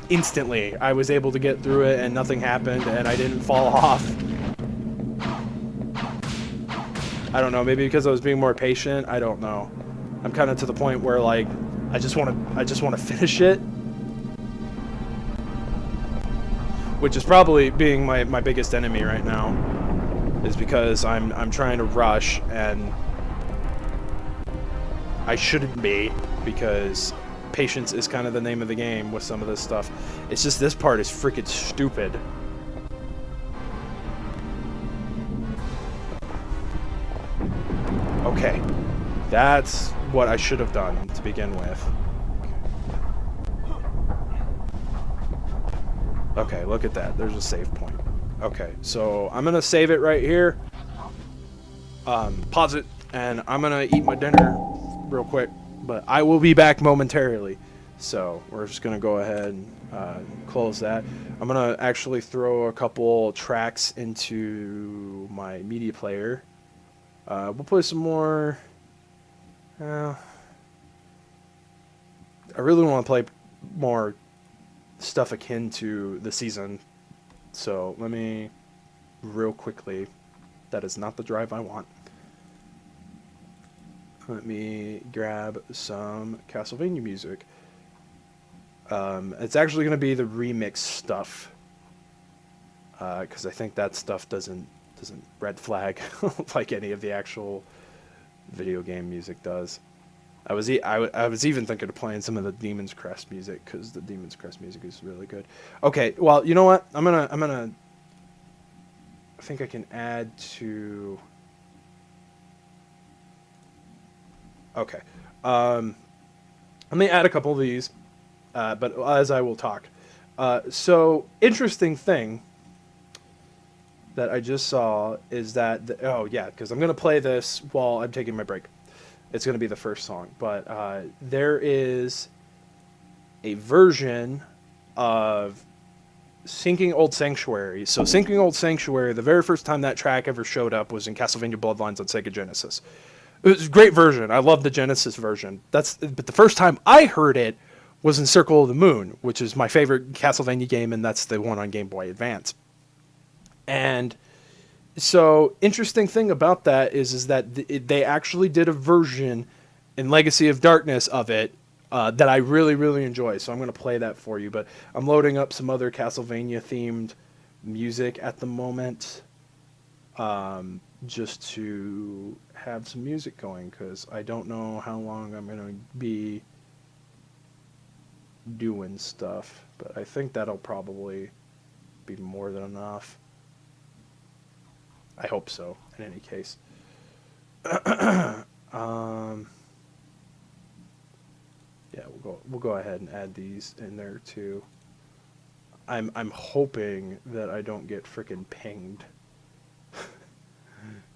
instantly. I was able to get through it and nothing happened and I didn't fall off. I don't know, maybe because I was being more patient. I don't know. I'm kind of to the point where, like, I just want to finish it. Which is probably being my biggest enemy right now, is because I'm trying to rush and I shouldn't be, because patience is kind of the name of the game with some of this stuff. It's just this part is freaking stupid. Okay, that's what I should have done to begin with. Okay, look at that. There's a save point. Okay, so I'm going to save it right here. Pause it, and I'm going to eat my dinner real quick. But I will be back momentarily. So we're just going to go ahead and close that. I'm going to actually throw a couple tracks into my media player. We'll play some more. I really want to play more stuff akin to the season. So let me real quickly. That is not the drive I want. Let me grab some Castlevania music. It's actually going to be the remix stuff. Because I think that stuff doesn't red flag like any of the actual video game music does. I was even thinking of playing some of the Demon's Crest music, because the Demon's Crest music is really good. Okay, well, you know what? I'm gonna. I think I can add to. Okay, let me add a couple of these, but as I will talk. So interesting thing that I just saw is that oh yeah, because I'm gonna play this while I'm taking my break. It's gonna be the first song, but there is a version of Sinking Old Sanctuary. So Sinking Old Sanctuary, the very first time that track ever showed up was in Castlevania Bloodlines on Sega Genesis. It was a great version. I love the Genesis version. But the first time I heard it was in Circle of the Moon, which is my favorite Castlevania game, and that's the one on Game Boy Advance. And so interesting thing about that is that they actually did a version in Legacy of Darkness of it that I really, really enjoy. So I'm going to play that for you. But I'm loading up some other Castlevania-themed music at the moment just to have some music going, because I don't know how long I'm going to be doing stuff. But I think that'll probably be more than enough. I hope so, in any case. Yeah, we'll go ahead and add these in there too. I'm hoping that I don't get freaking pinged.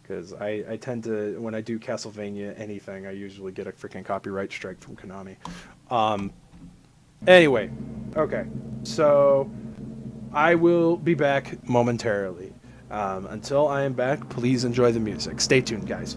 Because I tend to, when I do Castlevania anything, I usually get a freaking copyright strike from Konami. Anyway, okay. So I will be back momentarily. Until I am back, please enjoy the music. Stay tuned, guys.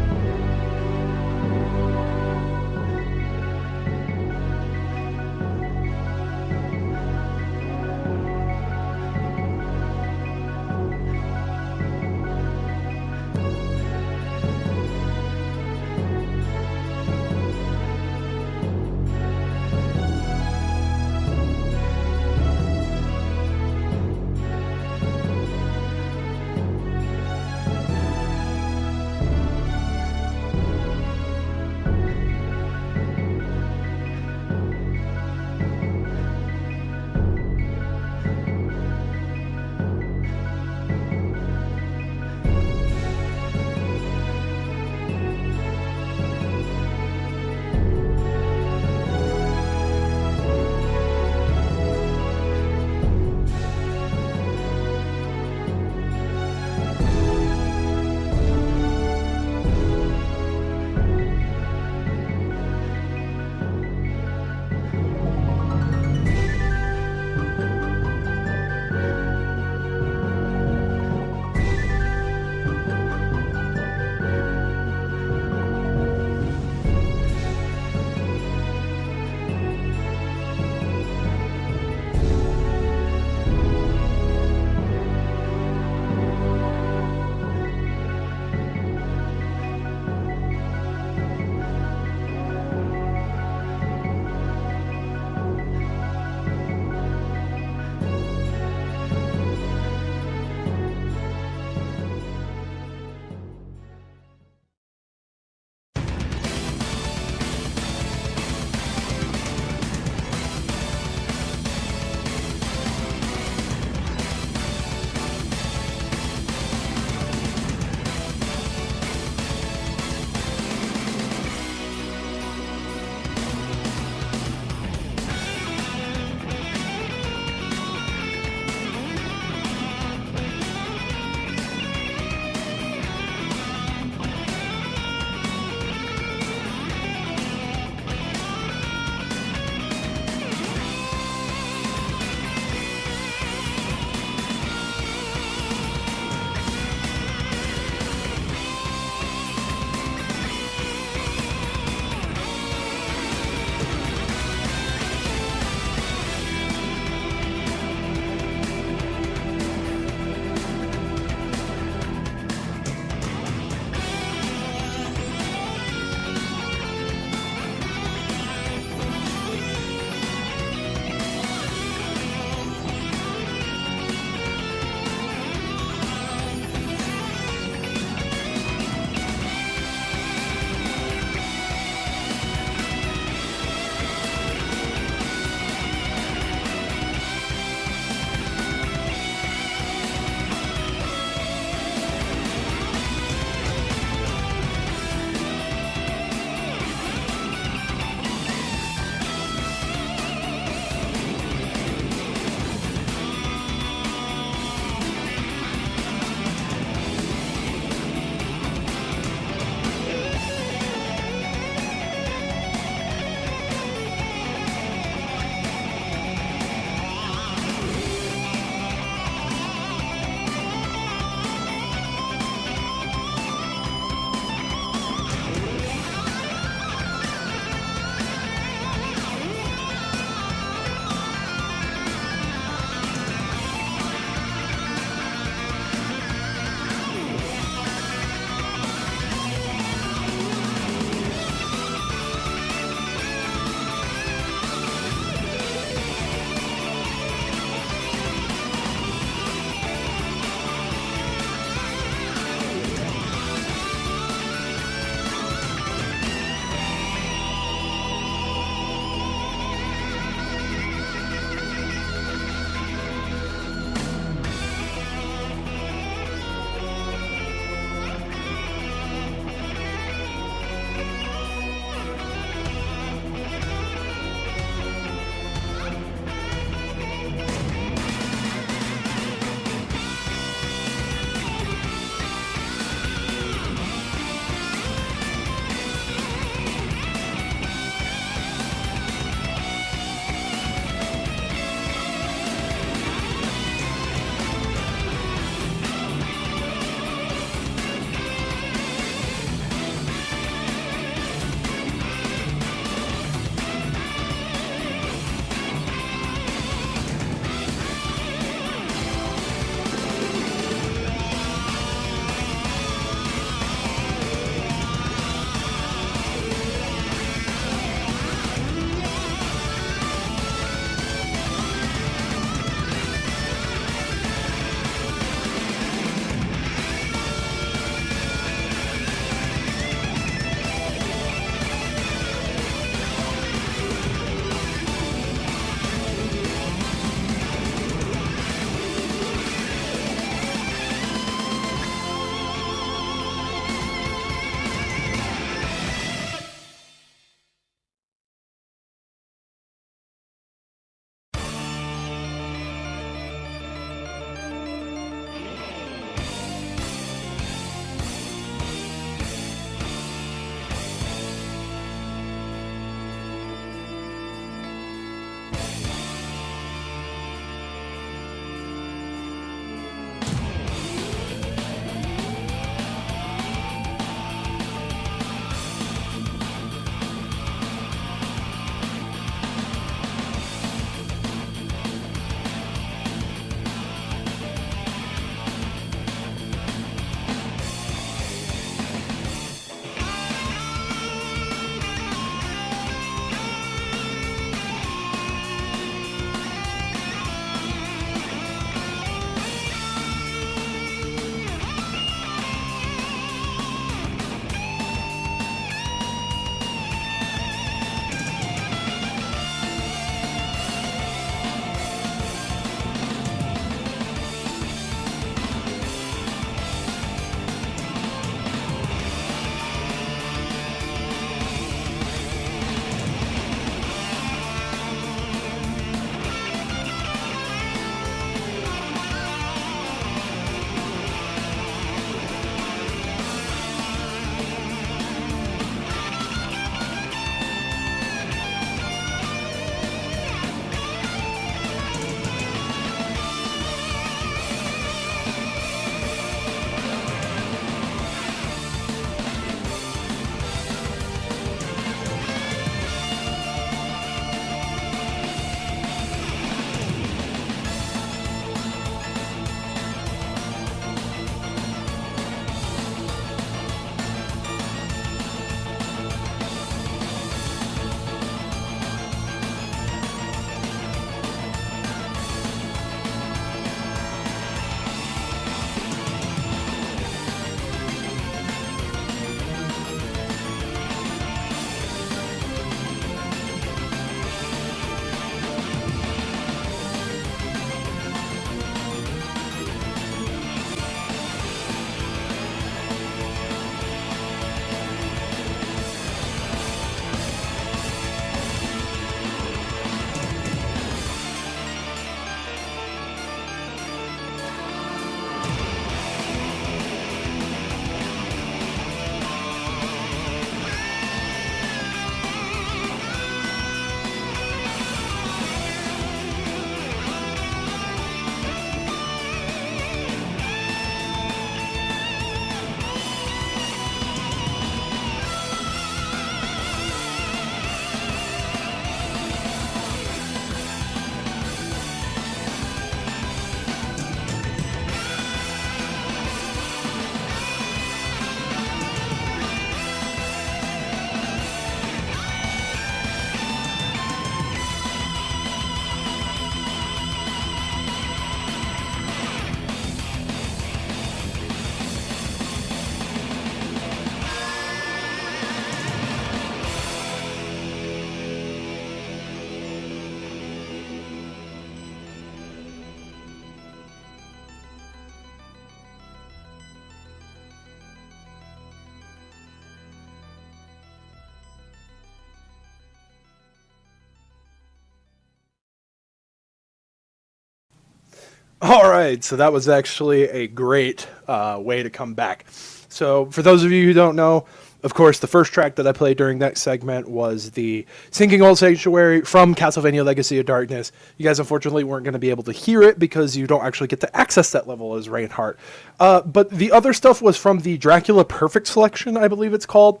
All right, so that was actually a great way to come back. So for those of you who don't know, of course, the first track that I played during that segment was the Sinking Old Sanctuary from Castlevania Legacy of Darkness. You guys unfortunately weren't going to be able to hear it because you don't actually get to access that level as Reinhardt. But the other stuff was from the Dracula Perfect Selection, I believe it's called.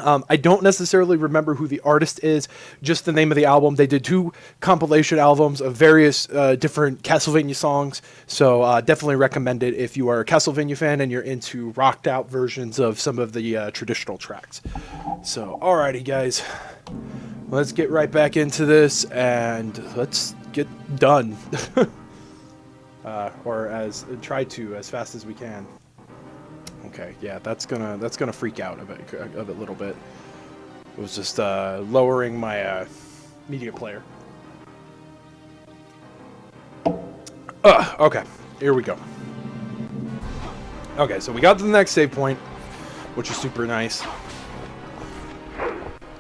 I don't necessarily remember who the artist is, just the name of the album. They did 2 compilation albums of various different Castlevania songs, so definitely recommend it if you are a Castlevania fan and you're into rocked out versions of some of the traditional tracks. So, alrighty guys, let's get right back into this and let's get done. Or try to as fast as we can. Okay, yeah, that's gonna freak out of it a little bit. It was just lowering my media player. Okay, here we go. Okay, so we got to the next save point, which is super nice,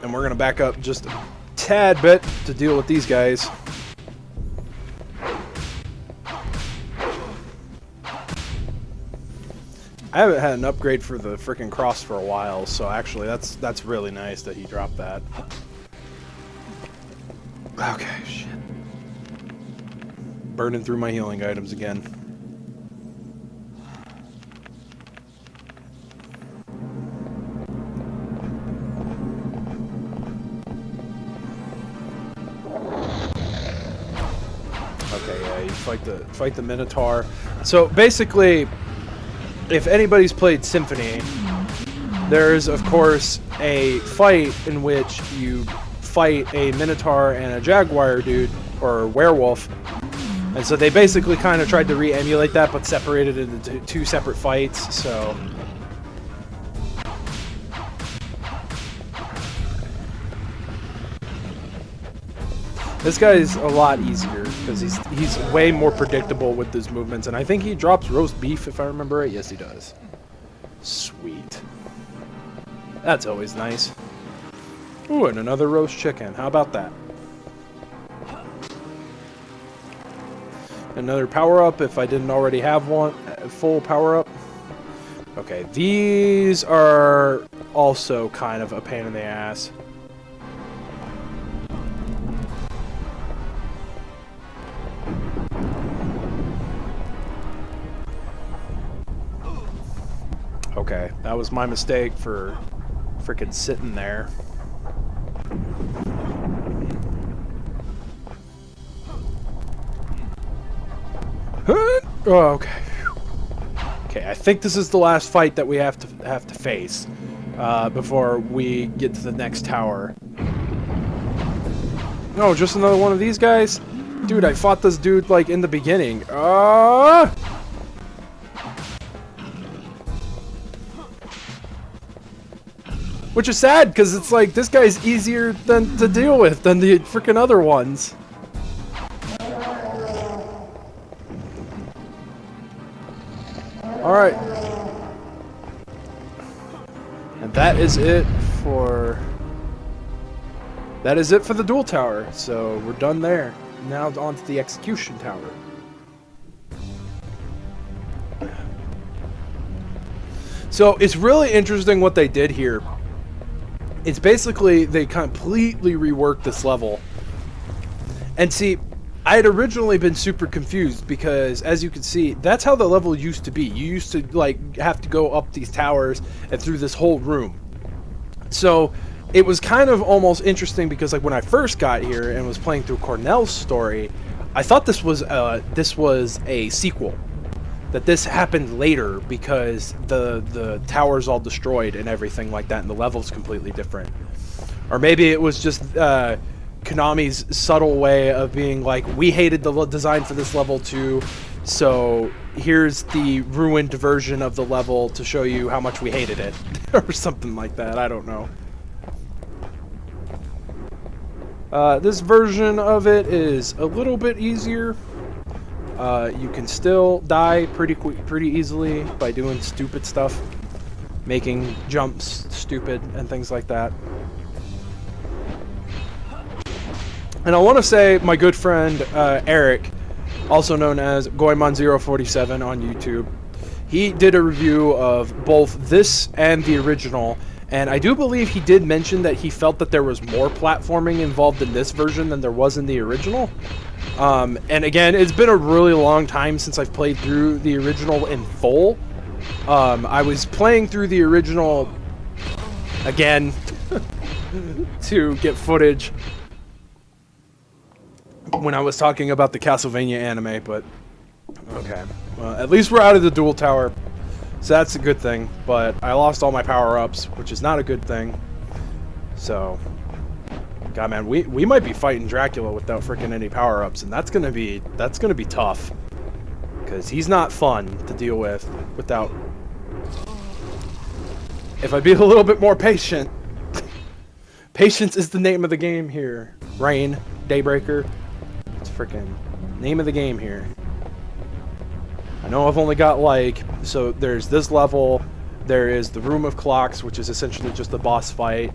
and we're gonna back up just a tad bit to deal with these guys. I haven't had an upgrade for the frickin' cross for a while, so actually that's really nice that he dropped that. Okay, shit. Burning through my healing items again. Okay, yeah, you fight the Minotaur. So basically, if anybody's played Symphony, there's of course a fight in which you fight a Minotaur and a Jaguar dude, or werewolf. And so they basically kind of tried to re-emulate that, but separated it into 2 separate fights, so... This guy's a lot easier, because he's way more predictable with his movements, and I think he drops roast beef, if I remember right. Yes, he does. Sweet. That's always nice. Ooh, and another roast chicken. How about that? Another power-up, if I didn't already have one. Full power-up. Okay, these are also kind of a pain in the ass. Okay, that was my mistake for frickin' sitting there. Oh, okay. Okay, I think this is the last fight that we have to face before we get to the next tower. No, just another one of these guys? Dude, I fought this dude like in the beginning. Which is sad, because it's like, this guy's easier to deal with than the freaking other ones. Alright. And that is it for the duel tower. So we're done there. Now on to the execution tower. So it's really interesting what they did here. It's basically, they completely reworked this level. And see, I had originally been super confused because, as you can see, that's how the level used to be. You used to, like, have to go up these towers and through this whole room. So, it was kind of almost interesting because, like, when I first got here and was playing through Cornell's story, I thought this was a sequel. That this happened later because the tower's all destroyed and everything like that, and the level's completely different. Or maybe it was just Konami's subtle way of being like, we hated the design for this level too, so here's the ruined version of the level to show you how much we hated it. Or something like that, I don't know. This version of it is a little bit easier. You can still die pretty easily by doing stupid stuff, making jumps stupid and things like that. And I want to say my good friend Eric also known as Goemon047 on YouTube. He did a review of both this and the original, and I do believe he did mention that he felt that there was more platforming involved in this version than there was in the original. And again, it's been a really long time since I've played through the original in full. I was playing through the original again to get footage when I was talking about the Castlevania anime, but okay. Well, at least we're out of the dual tower, so that's a good thing, but I lost all my power-ups, which is not a good thing. So, God, man, we might be fighting Dracula without freaking any power-ups, and that's gonna be tough, because he's not fun to deal with without. If I'd be a little bit more patient. Patience is the name of the game here. Rein, Daybreaker. It's freaking name of the game here. I know I've only got so there's this level, there is the Room of Clocks, which is essentially just the boss fight,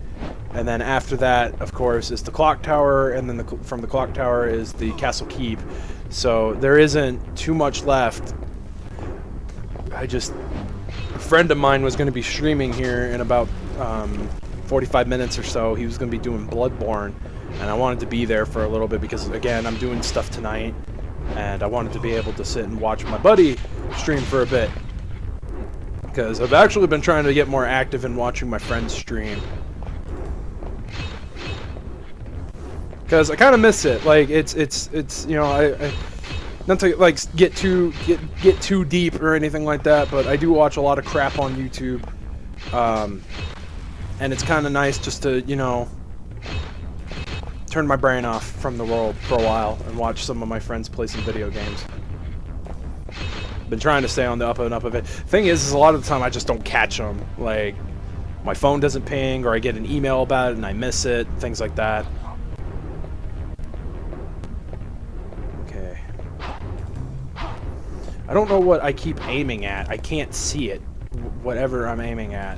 and then after that, of course, is the Clock Tower, and then from the Clock Tower is the Castle Keep. So there isn't too much left. A friend of mine was going to be streaming here in about 45 minutes or so. He was going to be doing Bloodborne, and I wanted to be there for a little bit because, again, I'm doing stuff tonight, and I wanted to be able to sit and watch my buddy stream for a bit, because I've actually been trying to get more active in watching my friends stream, because I kind of miss it. Like it's you know, I not to get too deep or anything like that, but I do watch a lot of crap on YouTube, and it's kind of nice just to, you know, turn my brain off from the world for a while and watch some of my friends play some video games. Been trying to stay on the up and up of it. Thing is a lot of the time I just don't catch them. Like, my phone doesn't ping, or I get an email about it and I miss it, things like that. Okay. I don't know what I keep aiming at. I can't see it, whatever I'm aiming at.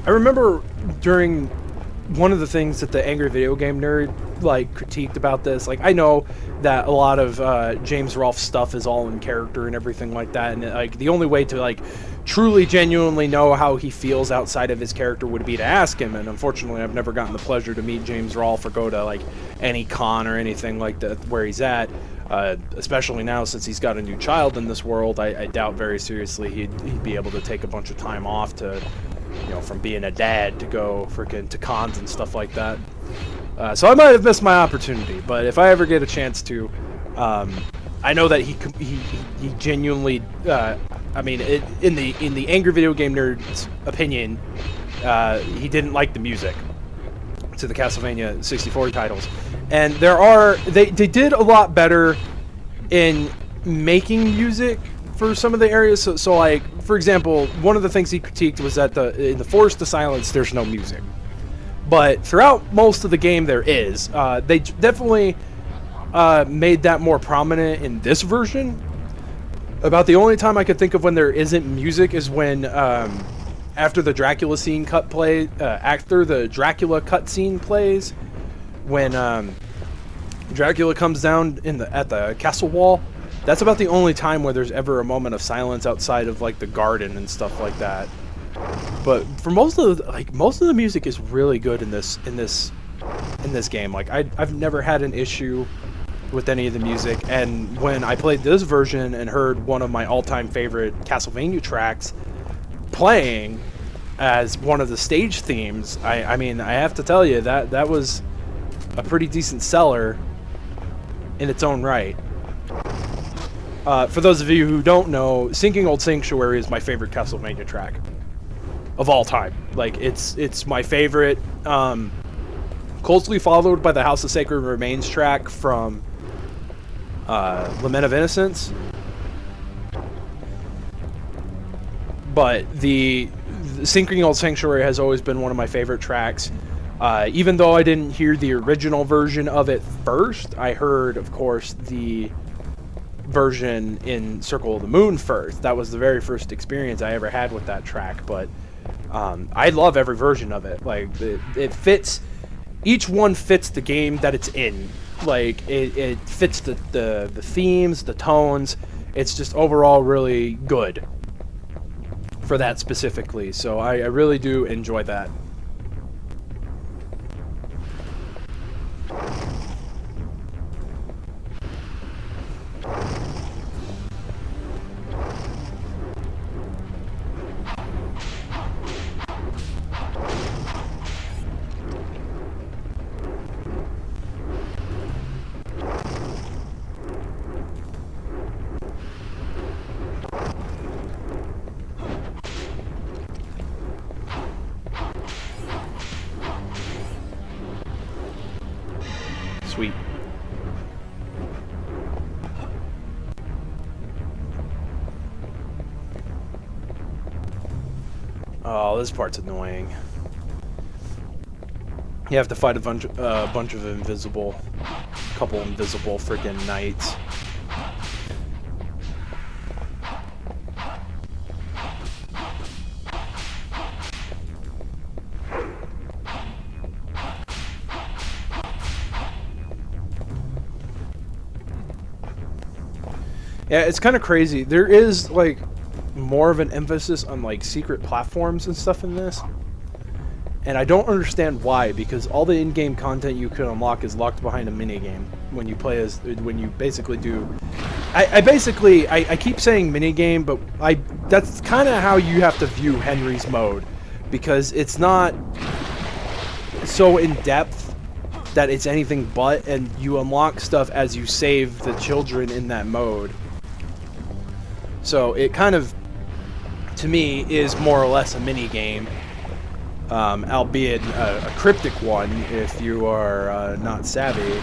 I remember during one of the things that the Angry Video Game Nerd critiqued about this. I know that a lot of James Rolfe's stuff is all in character and everything like that, and the only way to truly genuinely know how he feels outside of his character would be to ask him. And unfortunately, I've never gotten the pleasure to meet James Rolfe or go to any con or anything like that where he's at. Especially now since he's got a new child in this world, I doubt very seriously he'd be able to take a bunch of time off to, you know, from being a dad to go freaking to cons and stuff like that. So I might have missed my opportunity, but if I ever get a chance to, I know that he genuinely, I mean, in the Angry Video Game Nerd's opinion, he didn't like the music to the Castlevania 64 titles, and they did a lot better in making music for some of the areas. So for example, one of the things he critiqued was that in the Forest of Silence there's no music, but throughout most of the game there is. They definitely made that more prominent in this version. About the only time I could think of when there isn't music is when after the Dracula scene after the Dracula cutscene plays, when Dracula comes down at the castle wall. That's about the only time where there's ever a moment of silence outside of the garden and stuff like that. But for most of the music is really good in this game. I've never had an issue with any of the music, and when I played this version and heard one of my all-time favorite Castlevania tracks playing as one of the stage themes, I mean, I have to tell you that was a pretty decent seller in its own right. For those of you who don't know, Sinking Old Sanctuary is my favorite Castlevania track of all time. It's my favorite, closely followed by the House of Sacred Remains track from Lament of Innocence. But the Sinking Old Sanctuary has always been one of my favorite tracks. Even though I didn't hear the original version of it first, I heard, of course, the version in Circle of the Moon first. That was the very first experience I ever had with that track, but I love every version of it. Like, it fits, each one fits the game that it's in. Like, it fits the themes, the tones. It's just overall really good for that specifically. So I really do enjoy that. Sweet. Oh, this part's annoying. You have to fight a bunch of couple invisible freaking knights. Yeah, it's kind of crazy. There is, like, more of an emphasis on, like, secret platforms and stuff in this. And I don't understand why, because all the in-game content you can unlock is locked behind a minigame when you play as, when you basically do... I keep saying minigame, but that's kind of how you have to view Henry's mode. Because it's not so in-depth that it's anything but, and you unlock stuff as you save the children in that mode. So it kind of, to me, is more or less a mini game, albeit a cryptic one if you are not savvy.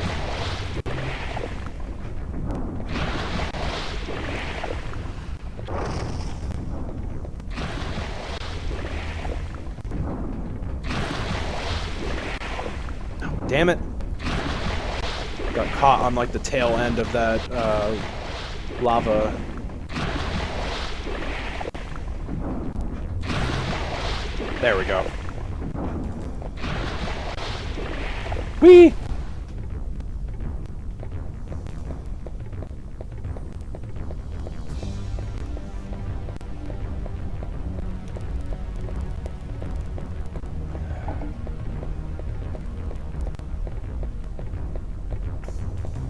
Oh, damn it! Got caught on like the tail end of that lava. There we go. Whee! I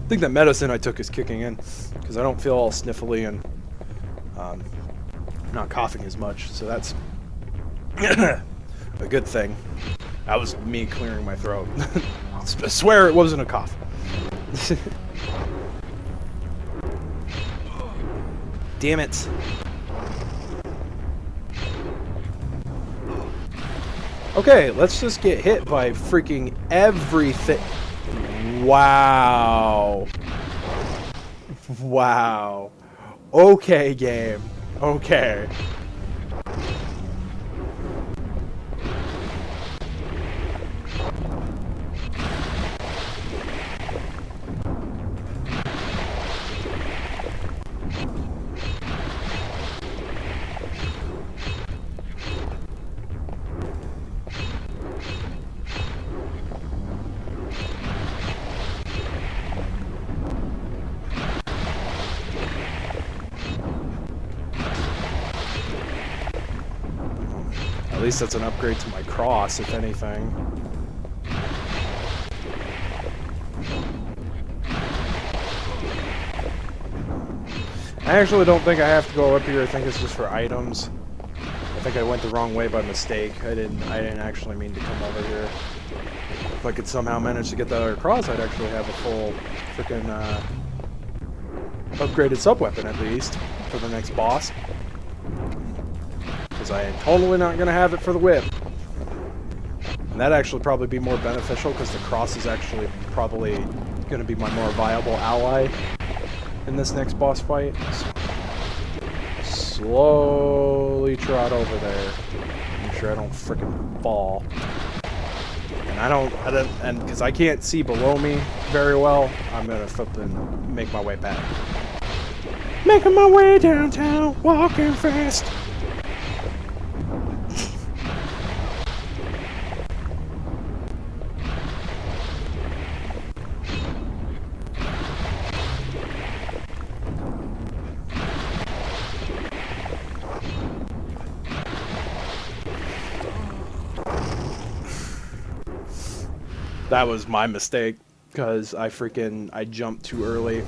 think that medicine I took is kicking in, because I don't feel all sniffly and not coughing as much, so that's a good thing. That was me clearing my throat. I swear it wasn't a cough. Damn it. Okay, let's just get hit by freaking everything. Wow. Wow. Okay, game. Okay. At least that's an upgrade to my cross, if anything. I actually don't think I have to go up here. I think it's just for items. I think I went the wrong way by mistake. I didn't actually mean to come over here. If I could somehow manage to get that other cross, I'd actually have a full freaking upgraded sub-weapon at least for the next boss. Because I am totally not going to have it for the whip. And that'd actually probably be more beneficial because the cross is actually probably going to be my more viable ally in this next boss fight. So slowly trot over there. Make sure I don't frickin' fall. And I don't, and because I can't see below me very well, I'm going to flip and make my way back. Making my way downtown, walking fast. That was my mistake, because I jumped too early.